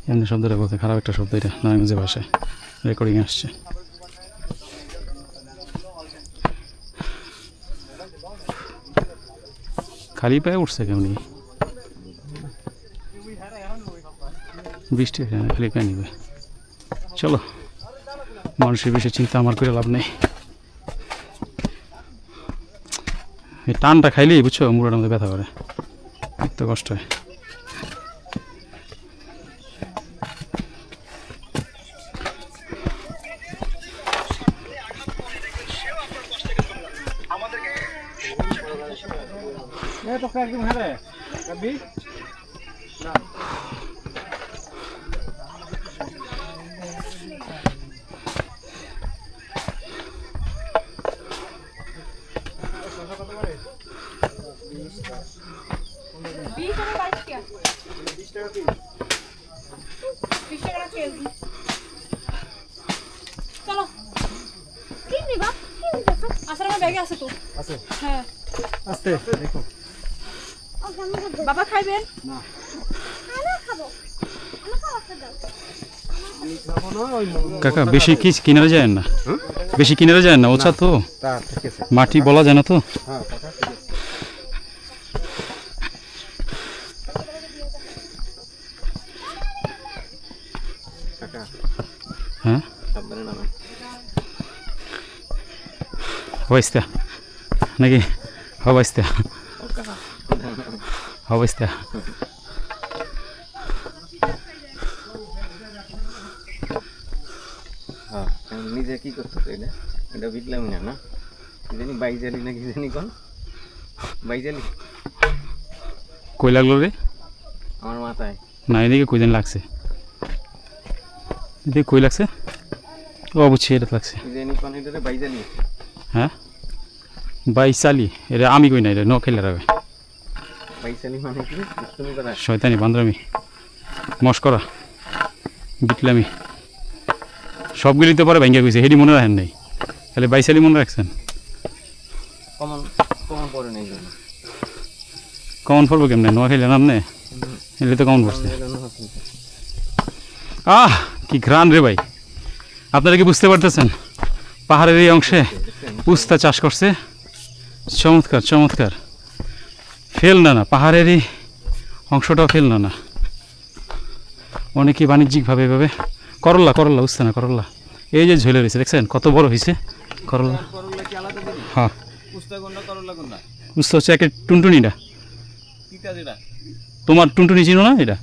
এমনি শব্দটা বলতে, খারাপ একটা শব্দ এটা নারায়ণগঞ্জের ভাষায় রেকর্ডিং আসছে। খালি পায়ে উঠছে কেমনি, বৃষ্টি হয় না, খালি পায়ে নিবে। চলো, মানুষের বেশি চিন্তা আমার করে লাভ নেই। এই টানটা খাইলেই বুঝছো মুড়ার মধ্যে ব্যথা করে, এত কষ্ট হয়। চলো কি নিবা, কি নিতেছো? আসলে আমার ব্যাগে আছে তো। আছে? হ্যাঁ। আস্তে দেখো। বাবা খাইবেন? না। আমি খাবো। আমি খাওয়াতে দাও। আমি খাবো না, ওই কাকা বেশি কি কিনারে যায় না, বেশি কিনারে যায় না, ওছা তো মাটি বলা যায় না তো। হ্যাঁ কাকা, হ্যাঁ সাবধানে নামেন। হবাইস্তা নাকি, হবাইস্তা হবাইস্তা। হ্যাঁ নিজে কি করতেছ এটা, এটা বুঝলাম না। না জানি বাইজালি নাকি জানি কোন বাইজালি কই লাগলো রে? আমার মাথায় না, এদিকে কই দিন লাগছে, এদিকে কই লাগছে? ও বুঝছি, এটা লাগছে। জানি কোন এটা বাইজালি। হ্যাঁ বাইসালি, এটা আমি কই না, এটা ন খেলে রাবে। বাইজালি মানে কি? তুমি কথা শয়তানি বান্দরামি মস্করা বিটলামি সবগুলি তো পরে ভেঙে গেছে, হেডি মনে রাখেন নাই, তাহলে বাইসালি মনে রাখছেন। কমন কমন পড়ে নেই জন্য কমন পড়বো কেমনে, নোয়া খেলে নাম নে, এলে তো কমন পড়ছে। আহ কি ঘ্রাণ রে ভাই, আপনারা কি বুঝতে পারতেছেন? পাহাড়ের এই অংশে উস্তা চাষ করছে, চমৎকার চমৎকার। ফেল না না, পাহাড়ের এই অংশটাও ফেল না না, অনেকেই বাণিজ্যিকভাবে এভাবে করল্লা করল্লা উস্তা না করল্লা, এই যে ঝুলে রয়েছে দেখছেন কত বড় হয়েছে করল্লা। হ্যাঁ উস্তা হচ্ছে একে টুনটুনিটা, তোমার টুনটুনি চিনো না এটা?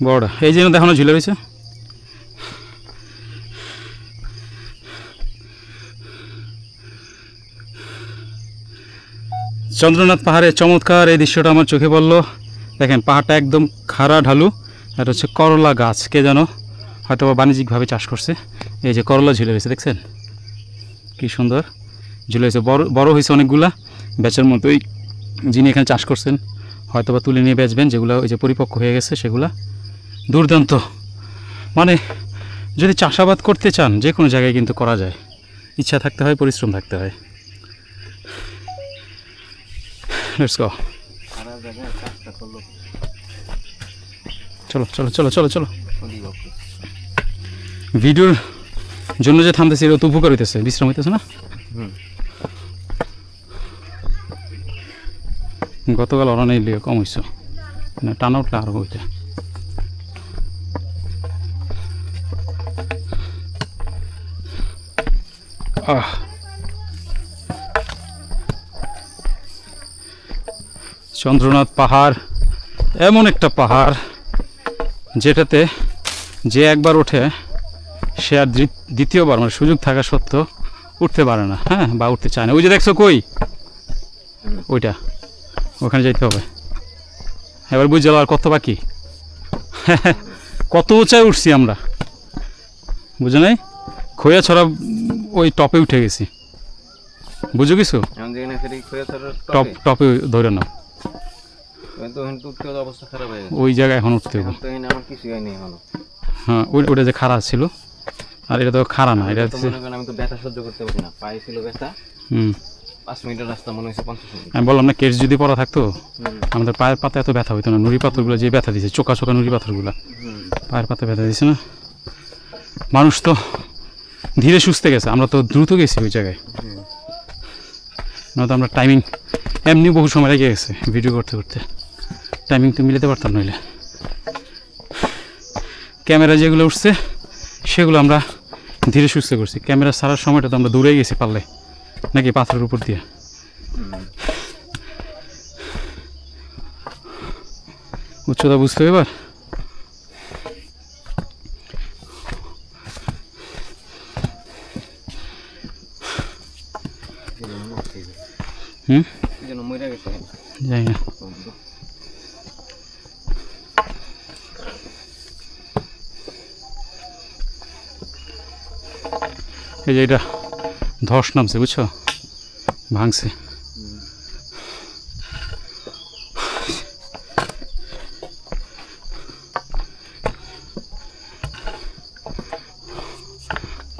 বড়টা এই জন্য দেখানো ঝুলে রয়েছে। চন্দ্রনাথ পাহাড়ে চমৎকার এই দৃশ্যটা আমার চোখে পড়লো। দেখেন পাহাড়টা একদম খাড়া ঢালু, আর হচ্ছে করলা গাছ, কে যেন হয়তো বাণিজ্যিকভাবে চাষ করছে। এই যে করলা ঝুলে রয়েছে দেখছেন কি সুন্দর ঝুলে রয়েছে, বড় বড় হয়েছে অনেকগুলা, বেচার মতোই যিনি এখানে চাষ করছেন হয়তো বা তুলে নিয়ে বেচবেন, যেগুলো ওই যে পরিপক্ক হয়ে গেছে সেগুলা। দুর্দান্ত, মানে যদি চাষাবাদ করতে চান যে কোনো জায়গায় কিন্তু করা যায়, ইচ্ছা থাকতে হয়, পরিশ্রম থাকতে হয়। লেটস গো, চলো চলো চলো চলো চলো। ভিডিওর জন্য যে থামতেছে এটা তো উপকার হইতেছে, বিশ্রাম হইতেছে না। গতকাল ওরা নেই কম হয়েছ, টানা উঠলে আরো হইতে। চন্দ্রনাথ পাহাড় এমন একটা পাহাড় যেটাতে যে একবার ওঠে সে আর দ্বিতীয়বার, মানে সুযোগ থাকা সত্ত্বেও উঠতে পারে না, হ্যাঁ, বা উঠতে চায় না। ওই যে দেখছো কই, ওইটা ওখানে যাইতে হবে। এবার বুঝে গেল আর কত বাকি। কত উঁচায় উঠছি আমরা, বুঝো নাই? খোয়া ছড়া ওই টপে উঠে গেছি, বুঝো কিছু? এখন যেখানে ফেরি খোয়া ছাড়ার টপ টপে ধরে নাও, তো এখন তো উঠতে অবস্থা খারাপ হয়ে গেছে। ওই জায়গায় এখন উঠতে হবে। এখন তো এখানে আমার কিছু হয়নি এখনো। হ্যাঁ ওইটা যে খাড়া ছিল, আর এটা তো খাড়া না, এটা তো মনে করেন আমি তো ব্যথা সহ্য করতে পারি না, পায়ে ছিল ব্যথা। 5 মিনিটের রাস্তা মনে হয়েছে 50 মিনিট। আমি বললাম না, কেস যদি পড়া থাকতো আমাদের পায়ের পাতা এত ব্যথা হইতো না। নুড়ি পাথরগুলো যে ব্যথা দিছে, চোকা চোকা নুড়ি পাথরগুলো পায়ের পাতা ব্যথা দিছে না। মানুষ তো ধীরে সুস্থে গেছে, আমরা তো দ্রুত গেছি ওই জায়গায়। নয়তো আমরা টাইমিং এমনি বহু সময় লেগে গেছে ভিডিও করতে করতে, টাইমিং তো মিলাতে পারতাম নইলে। ক্যামেরা যেগুলো উঠছে সেগুলো আমরা ধীরে সুস্থে করছি, ক্যামেরা ছাড়ার সময়টা তো আমরা দূরে গেছি পারলে নাকি পাথরের উপর দিয়ে। উচ্চতা বুঝতে হবে এবার। যেন মরে গেছে যাই না, এই যে এটা ধস নামছে, বুঝছো, ভাঙছে।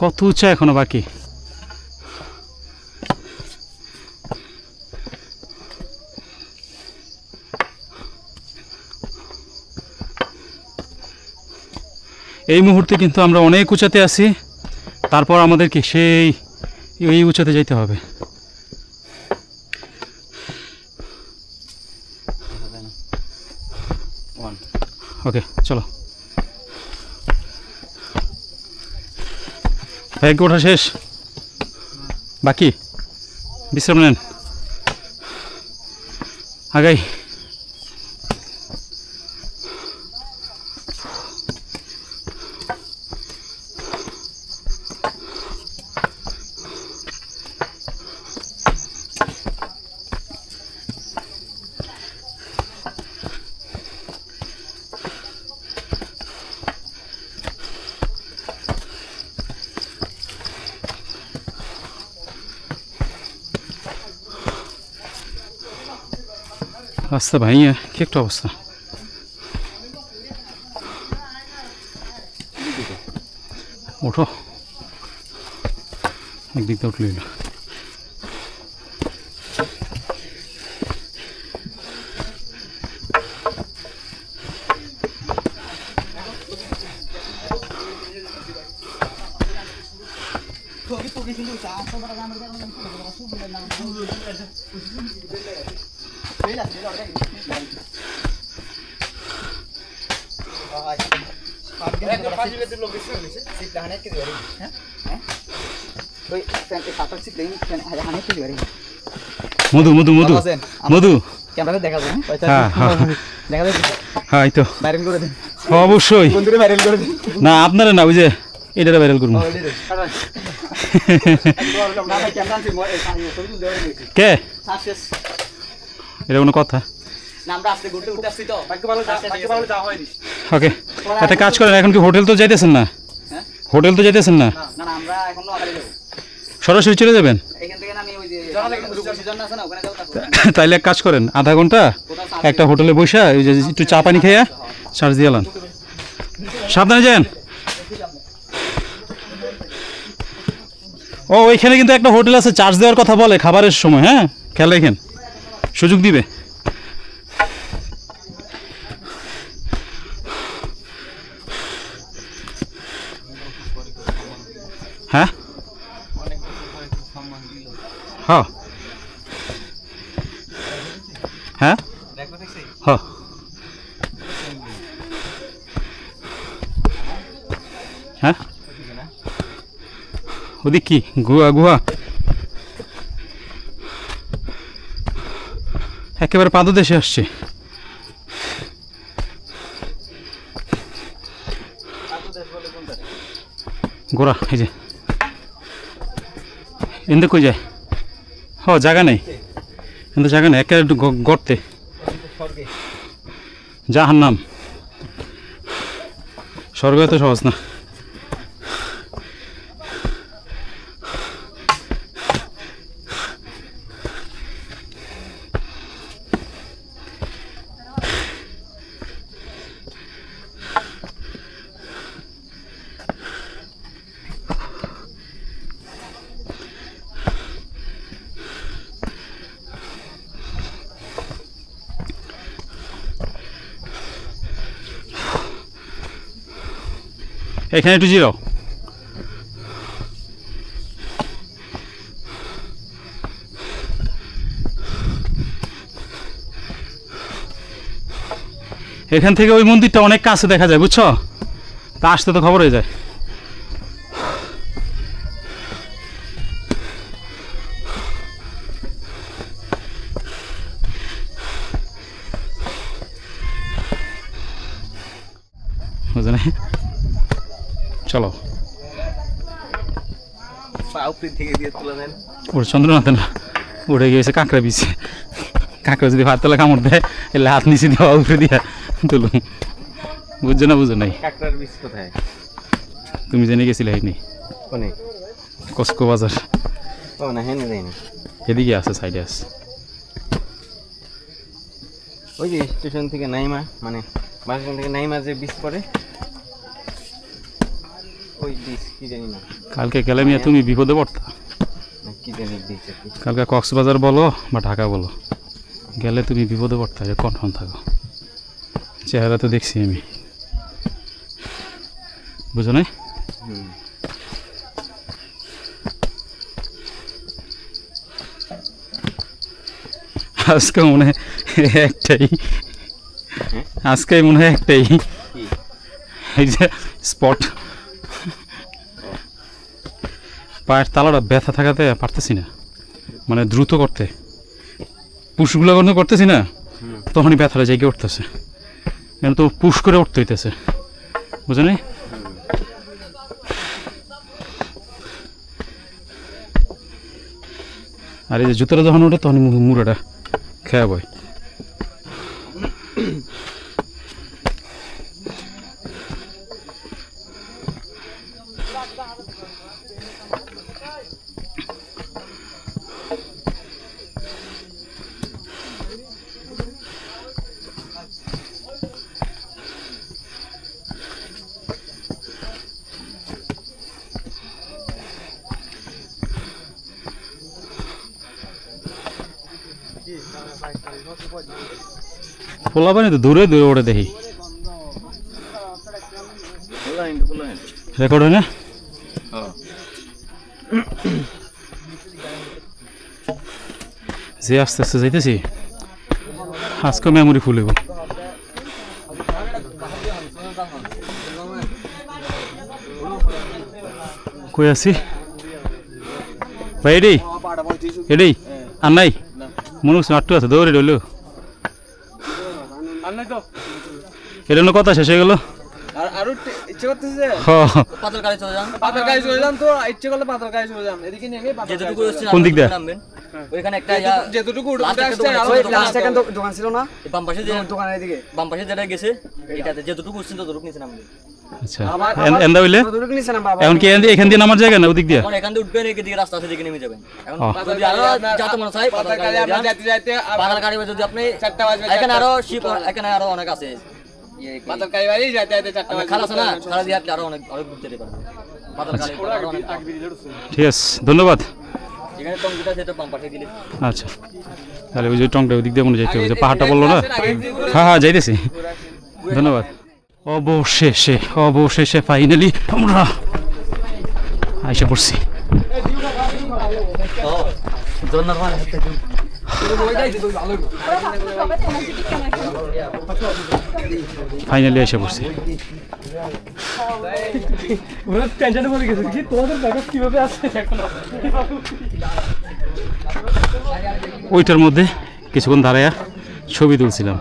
কত উঁচা এখনো বাকি। এই মুহূর্তে কিন্তু আমরা অনেক উঁচাতে আছি, তারপর আমাদেরকে সেই এই উঁচাতে যেতে হবে। ওকে চলো, ব্যাগ ওঠা শেষ, বাকি বিশ্রাম নেন, আগাই। রাস্তা ভাইয়া কি একটা অবস্থা। ওঠো, একদিক দিয়ে উঠলে মধু মধু মধু মধু ক্যামেরা দেখা যায়, হ্যাঁ হ্যাঁ দেখা যায়, হ্যাঁ এই তো ভাইরাল করে দেন অবশ্যই। বন্ধুরা ভাইরাল করে দেন। না আপনারা না, ওই যে এটা ভাইরাল করবো। কে এটা কোনো কথা? ওকে একটা কাজ করেন, এখন কি হোটেল তো যাইতেছেন না? হোটেল তো যাইতেছেন না, সরাসরি চলে যাবেন? তাইলে এক কাজ করেন, আধা ঘন্টা একটা হোটেলে বসে ওই যে একটু চা পানি খেয়ে চার্জ দিয়ে এলাম। সাবধানে যান। ও ওইখানে কিন্তু একটা হোটেল আছে, চার্জ দেওয়ার কথা বলে খাবারের সময়। হ্যাঁ খেয়াল রাখেন, সুযোগ দিবে। হ্যাঁ হ্যাঁ হ্যাঁ হ্যাঁ হ্যাঁ ওদিক কি গুহা? গুহা একেবারে পাদদেশে আসছে। গোড়া এই যে এনদে কই যায়? হ জায়গা নেই, কিন্তু জায়গা না একে একটু গর্তে জাহান্নাম স্বর্গ এত সহজ না এখানে একটু জিরাও এখান থেকে ওই মন্দিরটা অনেক কাছে দেখা যায় বুঝছো তা আসতে তো খবর হয়ে যায় বুঝলে না চলো থেকে দিয়ে তুলে দেন ওটা চন্দ্রনাথে না উঠে গিয়েছে কাঁকড়া বিছে কাঁকড়া যদি ভাত তলা কামড় দেয় এলে হাত নিচে দেওয়া উপরে দিয়া তুলুন বুঝছো না বুঝো নাই কাঁকড়ার বীজ কোথায় তুমি জেনে গেছিলে হয়নি কোনে কসকো বাজার ও না হেনে দেয়নি এদিকে আছে সাইডে আছে ওই যে স্টেশন থেকে নাইমা মানে বাস স্ট্যান্ড থেকে নাইমা যে বীজ পড়ে ওই বীজ কি জানি না কালকে গেলে মিয়া তুমি বিপদে পড়তা না কি জানি বীজ আর কি। কালকে কক্সবাজার বলো বা ঢাকা বলো গেলে তুমি বিপদে পড়তা যে কনফার্ম থাকো চেহারা তো দেখছি আমি বুঝো নাই হুম আজকে মনে হয় একটাই আজকে মনে হয় একটাই এই যে স্পট পায়ের তালাটা ব্যথা থাকাতে পারতেছি না মানে দ্রুত করতে পুশগুলো যখন করতেছি না তখনই ব্যথাটা জেগে উঠতেছে কিন্তু তো পুশ করে উঠতে হইতেছে বুঝলেন আর এই যে জুতোটা যখন ওঠে তখন মুড়াটা খেয়া বয় পোলা পানি তো দূরে দূরে ওঠে দেখি রেকর্ড হয় না যে আস্তে আস্তে যাইতেছি আজকে মেমোরি ফুল হইব কই আছি ভাই এডি এডি আর নাই মনে হচ্ছে আটটু আছে দৌড়ে রইল এটা কথা শেষ হয়ে গেল আর ইচ্ছে করতেছে যে পাতাল গাড়ি চলে যান তো ইচ্ছে করলে পাতাল গাড়ি চলে যান এদিকে নেমে যেটুকু কোন দিক দিয়ে ওইখানে একটা যেটুকু লাস্ট একটা দোকান ছিল না বাম পাশে যে দোকানের দিকে বাম পাশে যেটা গেছে এটাতে যেটুকু ছিল ততটুকু নিচে নামবে আচ্ছা এন্ডা হইলে ততটুকু নিচে নামবা এখন কি এখান দিয়ে নামার জায়গা না ওদিক দিয়ে এখন এখান দিয়ে উঠবেন এদিকে রাস্তা আছে দিকে নেমে যাবেন এখন যদি আরো যাতে মনে হয় পাতাল গাড়ি আমরা যাইতে পাতাল গাড়ি যদি আপনি 4টা বাজবে এখানে আরো শিপ এখানে আরো অনেক আছে পাতাল গাড়ি বাড়ি যাইতে 4টা বাজবে খালাস না খালা দিয়ে আরো অনেক ঘুরতে পারবেন পাতাল গাড়ি আরো অনেক ঠিক আছে ধন্যবাদ এখানে টংটা সেটা বাম পাশে দিলে আচ্ছা তাহলে ওই যে টংটা ওদিক দিয়ে মনে যাইতে হবে যে পাহাড়টা বললো না হ্যাঁ হ্যাঁ যাইতেছি ধন্যবাদ অবশেষে ফাইনালি আমরা আইসা পড়ছি ফাইনালি আইসা পড়ছি ওইটার মধ্যে কিছুক্ষণ দাঁড়ায়া ছবি তুলছিলাম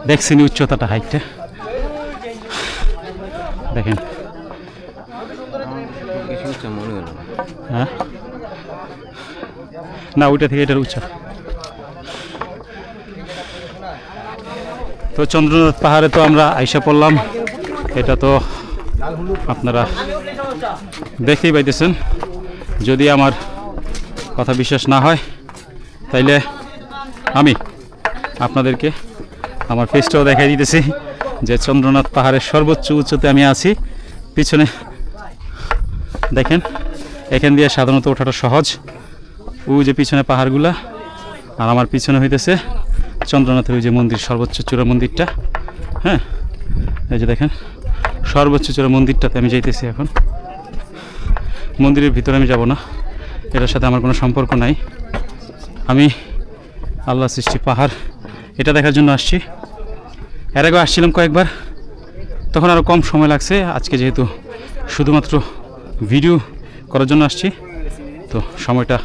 দেখছেন উচ্চতাটা হাইটটা দেখেন মনে হলো হ্যাঁ না ওইটা থেকে এটার উঁচা। তো চন্দ্রনাথ পাহাড়ে তো আমরা আইসা পড়লাম, এটা তো আপনারা দেখতেই পাইতেছেন। যদি আমার কথা বিশ্বাস না হয় তাইলে আমি আপনাদেরকে আমার ফেসটাও দেখাই দিতেছি যে চন্দ্রনাথ পাহাড়ের সর্বোচ্চ উচ্চতে আমি আছি। পিছনে দেখেন, এখান দিয়ে সাধারণত ওঠাটা সহজ। ওই যে পিছনে পাহাড়গুলা, আর আমার পিছনে হইতেছে চন্দ্রনাথের ওই যে মন্দির, সর্বোচ্চ চূড়া মন্দিরটা। হ্যাঁ, এই যে দেখেন সর্বোচ্চ চূড়া মন্দিরটাতে আমি যাইতেছি এখন। মন্দিরের ভিতরে আমি যাব না, এটার সাথে আমার কোনো সম্পর্ক নাই। আমি আল্লাহ সৃষ্টি পাহাড় এটা দেখার জন্য আসছি। এর আগে আসছিলাম কয়েকবার, তখন আরও কম সময় লাগছে। আজকে যেহেতু শুধুমাত্র ভিডিও করার জন্য আসছি, তো সময়টা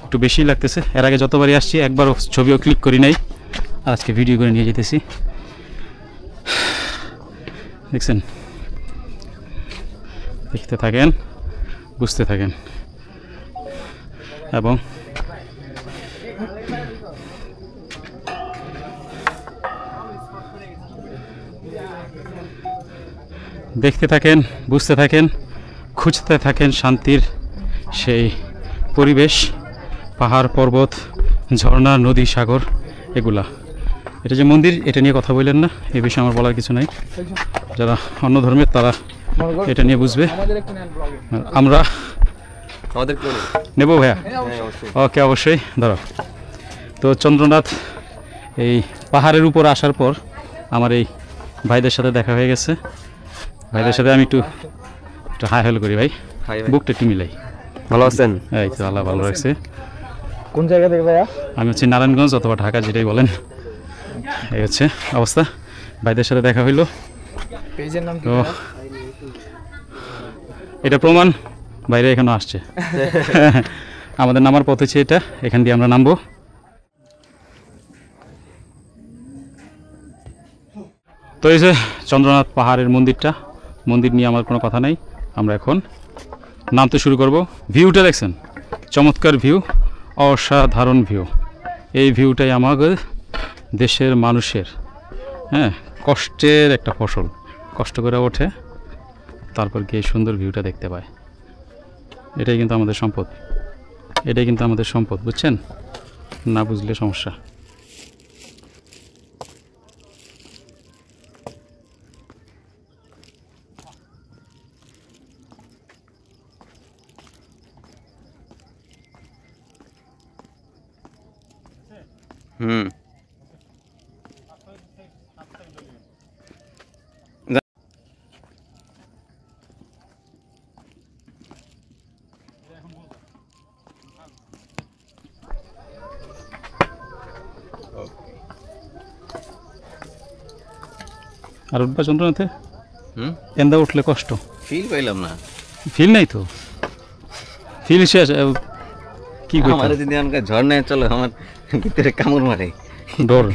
একটু বেশি লাগতেছে। এর আগে যতবারই আসছি একবারও ছবিও ক্লিক করি নাই, আর আজকে ভিডিও করে নিয়ে যেতেছি। দেখছেন, দেখতে থাকেন, বুঝতে থাকেন। এবং দেখতে থাকেন, বুঝতে থাকেন, খুঁজতে থাকেন শান্তির সেই পরিবেশ, পাহাড়, পর্বত, ঝর্ণা, নদী, সাগর, এগুলা। এটা যে মন্দির, এটা নিয়ে কথা বললেন না, এ বিষয়ে আমার বলার কিছু নাই। যারা অন্য ধর্মের তারা এটা নিয়ে বুঝবে। আমরা নেব ভাইয়া? ওকে, অবশ্যই, ধরো। তো চন্দ্রনাথ এই পাহাড়ের উপর আসার পর আমার এই ভাইদের সাথে দেখা হয়ে গেছে। ভাইদের সাথে আমি একটু হাই হ্যালো করি। ভাই, বুকটা একটু মিলাই। ভালো আছেন? এই তো আল্লাহ ভালো রাখছে। কোন জায়গা থেকে ভাইয়া? আমি হচ্ছে নারায়ণগঞ্জ অথবা ঢাকা, যেটাই বলেন। এই হচ্ছে অবস্থা। ভাইদের সাথে দেখা হইলো। পেজের নাম কি? তো এটা প্রমাণ বাইরে এখানে আসছে। আমাদের নামার পথ হচ্ছে এটা, এখান দিয়ে আমরা নামবো। তো এই যে চন্দ্রনাথ পাহাড়ের মন্দিরটা, মন্দির নিয়ে আমার কোনো কথা নাই। আমরা এখন নামতে শুরু করব। ভিউটা দেখছেন, চমৎকার ভিউ, অসাধারণ ভিউ। এই ভিউটাই আমাদের দেশের মানুষের কষ্টের একটা ফসল। কষ্ট করে ওঠে, তারপর গিয়ে সুন্দর ভিউটা দেখতে পায়। এটাই কিন্তু আমাদের সম্পদ, এটাই কিন্তু আমাদের সম্পদ, বুঝছেন? না বুঝলে সমস্যা। আর উঠবা চন্দ্রনাথে? এন্দা উঠলে কষ্ট। ফিল পাইলাম না। ফিল নাই তো, ফিল শেষ। কি করতে আমার যদি আমাকে ঝর্ণায় চলো, আমার ভিতরে কামড় মারে, ডর।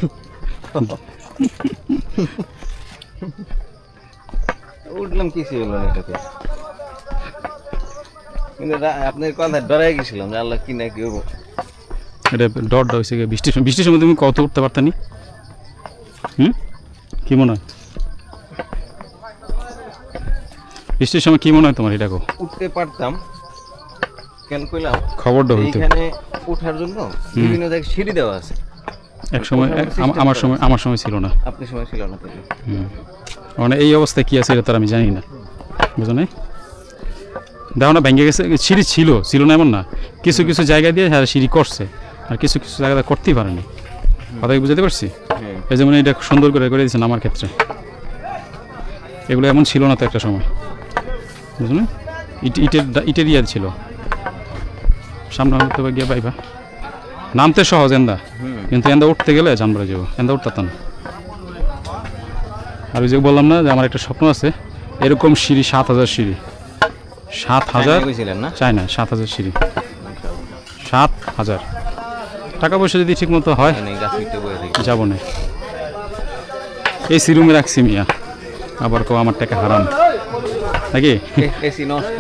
উঠলাম, কিছু হলো না এটাতে। কিন্তু আপনার কথা ডরাই গেছিলাম যে আল্লাহ কি না কি হবো। এটা ডরটা হয়েছে বৃষ্টির সময় তুমি কত উঠতে পারতানি? কি মনে হয় বৃষ্টির সময়, কি মনে হয় তোমার? এটা উঠতে পারতাম কেন কইলাম, খবরটা হইতো। এখানে ওঠার জন্য বিভিন্ন জায়গায় সিঁড়ি দেওয়া আছে। এক সময় আমার সময় ছিল না। আপনার সময় ছিল না? মানে এই অবস্থায় কি আছে এটা তো আমি জানি না, বুঝো না? দেখো না, ভেঙে গেছে। সিঁড়ি ছিল না এমন না, কিছু কিছু জায়গা দিয়ে সিঁড়ি করছে, আর কিছু কিছু জায়গাতে করতেই পারেনি। কথা বুঝতে পারছি? এই যেমন এটা সুন্দর করে দিয়েছেন আমার ক্ষেত্রে। এগুলো এমন ছিল না তো একটা সময়, বুঝলো না? ইটের ইয়ে ছিল। সামনে উঠতে গিয়ে পাইবা, নামতে সহজ এন্দা, কিন্তু এন্দা উঠতে গেলে জানবো যাবো, এন্দা উঠতাম। আর ওই যে বললাম না যে আমার একটা স্বপ্ন আছে, এরকম সিঁড়ি 7000 সিঁড়ি। 7000 চাই না, 7000 সিঁড়ি, 7000। টাকা পয়সা যদি ঠিক মতো হয় যাব না। এসি রুমে রাখছি মিয়া, আবার কেউ আমার টাকা হারাম নাকি? এসি নষ্ট,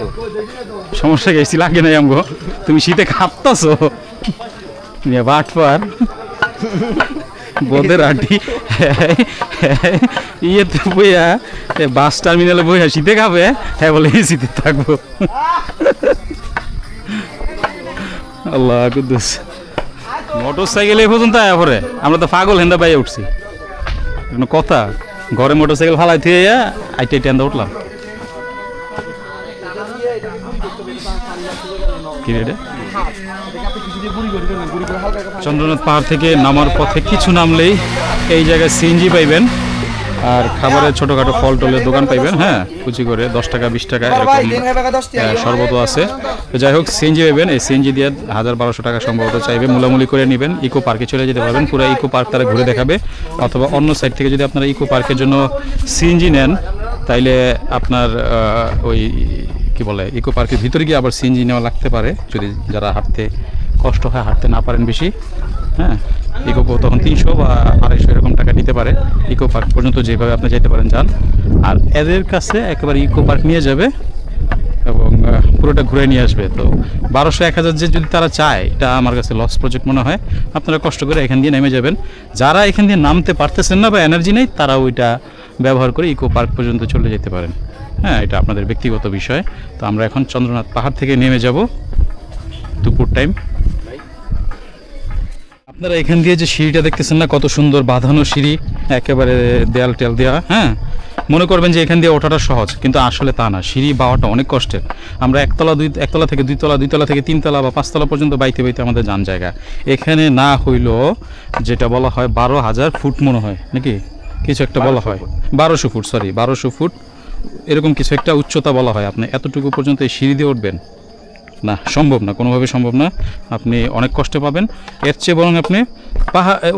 সমস্যা কি? এসি লাগে নাই আমগো, তুমি শীতে কাঁপতাছো। বাটপার বোধের আটি ইয়েতে বইয়া বাস টার্মিনালে বইয়া শীতে খাবে, হ্যাঁ বলে শীতে থাকবো। আল্লাহ কুদ্দুস, মোটর সাইকেল এই পর্যন্ত আয়া পরে আমরা তো পাগল হেন্দা বাইয়া উঠছি। কোনো কথা, ঘরে মোটর সাইকেল ফালাই থেকে আইটে আইটে হেন্দা উঠলাম। কি রে এটা? চন্দ্রনাথ পাহাড় থেকে নামার পথে কিছু নামলেই এই জায়গায় সিএনজি পাইবেন, আর খাবারের ছোটোখাটো ফল টলের দোকান পাইবেন। হ্যাঁ, কুচি করে 10 টাকা 20 টাকা এরকম শরবতও আছে। তো যাই হোক, সিএনজি পাইবেন। এই সিএনজি দিয়ে 1000-1200 টাকা সম্ভবত চাইবে, মূলামূলি করে নেবেন। ইকো পার্কে চলে যেতে পারবেন, পুরো ইকো পার্ক তারা ঘুরে দেখাবে। অথবা অন্য সাইড থেকে যদি আপনারা ইকো পার্কের জন্য সিএনজি নেন, তাইলে আপনার ওই কি বলে ইকো পার্কের ভিতরে গিয়ে আবার সিএনজি নেওয়া লাগতে পারে, যদি যারা হাঁটতে কষ্ট হয়, হাঁটতে না পারেন বেশি। হ্যাঁ, ইকো তখন 300 বা 250 এরকম টাকা নিতে পারে। ইকো পার্ক পর্যন্ত যেভাবে আপনি যেতে পারেন যান, আর এদের কাছে একেবারে ইকো পার্ক নিয়ে যাবে এবং পুরোটা ঘুরে নিয়ে আসবে। তো 1200-1000 যে যদি তারা চায়, এটা আমার কাছে লস প্রজেক্ট মনে হয়। আপনারা কষ্ট করে এখান দিয়ে নেমে যাবেন। যারা এখান দিয়ে নামতে পারতেছেন না বা এনার্জি নেই, তারা ওইটা ব্যবহার করে ইকো পার্ক পর্যন্ত চলে যেতে পারেন। হ্যাঁ, এটা আপনাদের ব্যক্তিগত বিষয়। তো আমরা এখন চন্দ্রনাথ পাহাড় থেকে নেমে যাব দুপুর টাইম। আপনারা এখান দিয়ে যে সিঁড়িটা দেখতেছেন না, কত সুন্দর বাঁধানো সিঁড়ি, একেবারে দেয়াল টেল দেওয়া। হ্যাঁ, মনে করবেন যে এখান দিয়ে ওঠাটা সহজ, কিন্তু আসলে তা না। সিঁড়ি বাওয়াটা অনেক কষ্টের। আমরা একতলা থেকে দুইতলা থেকে 3তলা বা 5তলা পর্যন্ত বাইতে বাইতে আমাদের যান জায়গা। এখানে না হইলো যেটা বলা হয় 12,000 ফুট মনে হয়, নাকি কিছু একটা বলা হয়, 1200 ফুট, সরি 1200 ফুট এরকম কিছু একটা উচ্চতা বলা হয়। আপনি এতটুকু পর্যন্ত এই সিঁড়ি দিয়ে উঠবেন না, সম্ভব না, কোনোভাবে সম্ভব না। আপনি অনেক কষ্ট পাবেন। এর চেয়ে বরং আপনি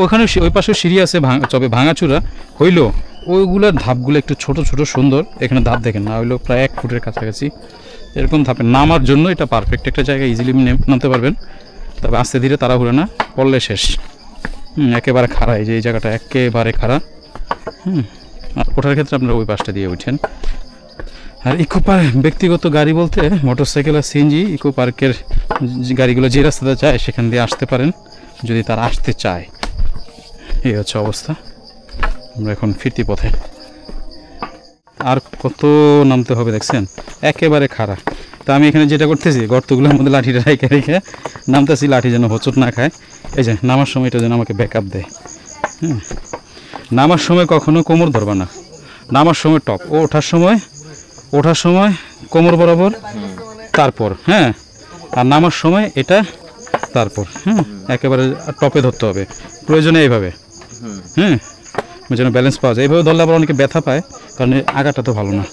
ওখানে ওই পাশে সিঁড়ি আছে, তবে ভাঙাচুরা হইলো, ওইগুলোর ধাপগুলো একটু ছোট ছোট সুন্দর। এখানে ধাপ দেখেন না, হইলো প্রায় 1 ফুটের কাছাকাছি। এরকম ধাপে নামার জন্য এটা পারফেক্ট একটা জায়গা, ইজিলি নামতে পারবেন। তবে আস্তে ধীরে তাড়াহুড়ো না, পড়লে শেষ। একেবারে খাড়া, এই যে এই জায়গাটা একেবারে খাড়া। আর ওঠার ক্ষেত্রে আপনারা ওই পাশটা দিয়ে উঠেন। আর ইকো পার্ক ব্যক্তিগত গাড়ি বলতে মোটরসাইকেল আর সিএনজি, ইকো পার্কের গাড়িগুলো যে রাস্তাতে যায় সেখান দিয়ে আসতে পারেন, যদি তারা আসতে চায়। এই হচ্ছে অবস্থা। আমরা এখন ফিরতি পথে। আর কত নামতে হবে দেখছেন, একেবারে খাড়া। তা আমি এখানে যেটা করতেছি, গর্তগুলোর মধ্যে লাঠিটা রেখে রেখে নামতেছি, লাঠি যেন হোঁচট না খায়। এই যে নামার সময় এটা যেন আমাকে ব্যাকআপ দেয়। নামার সময় কখনো কোমর ধরবা না, নামার সময় টপ, ও ওঠার সময় কোমর বরাবর, তারপর হ্যাঁ, আর নামার সময় এটা, তারপর একেবারে টপে ধরতে হবে প্রয়োজনে এইভাবে। যেন ব্যালেন্স পাওয়া যায়। এইভাবে ধরলে আবার অনেকে ব্যথা পায়, কারণ আগাটা তো ভালো না।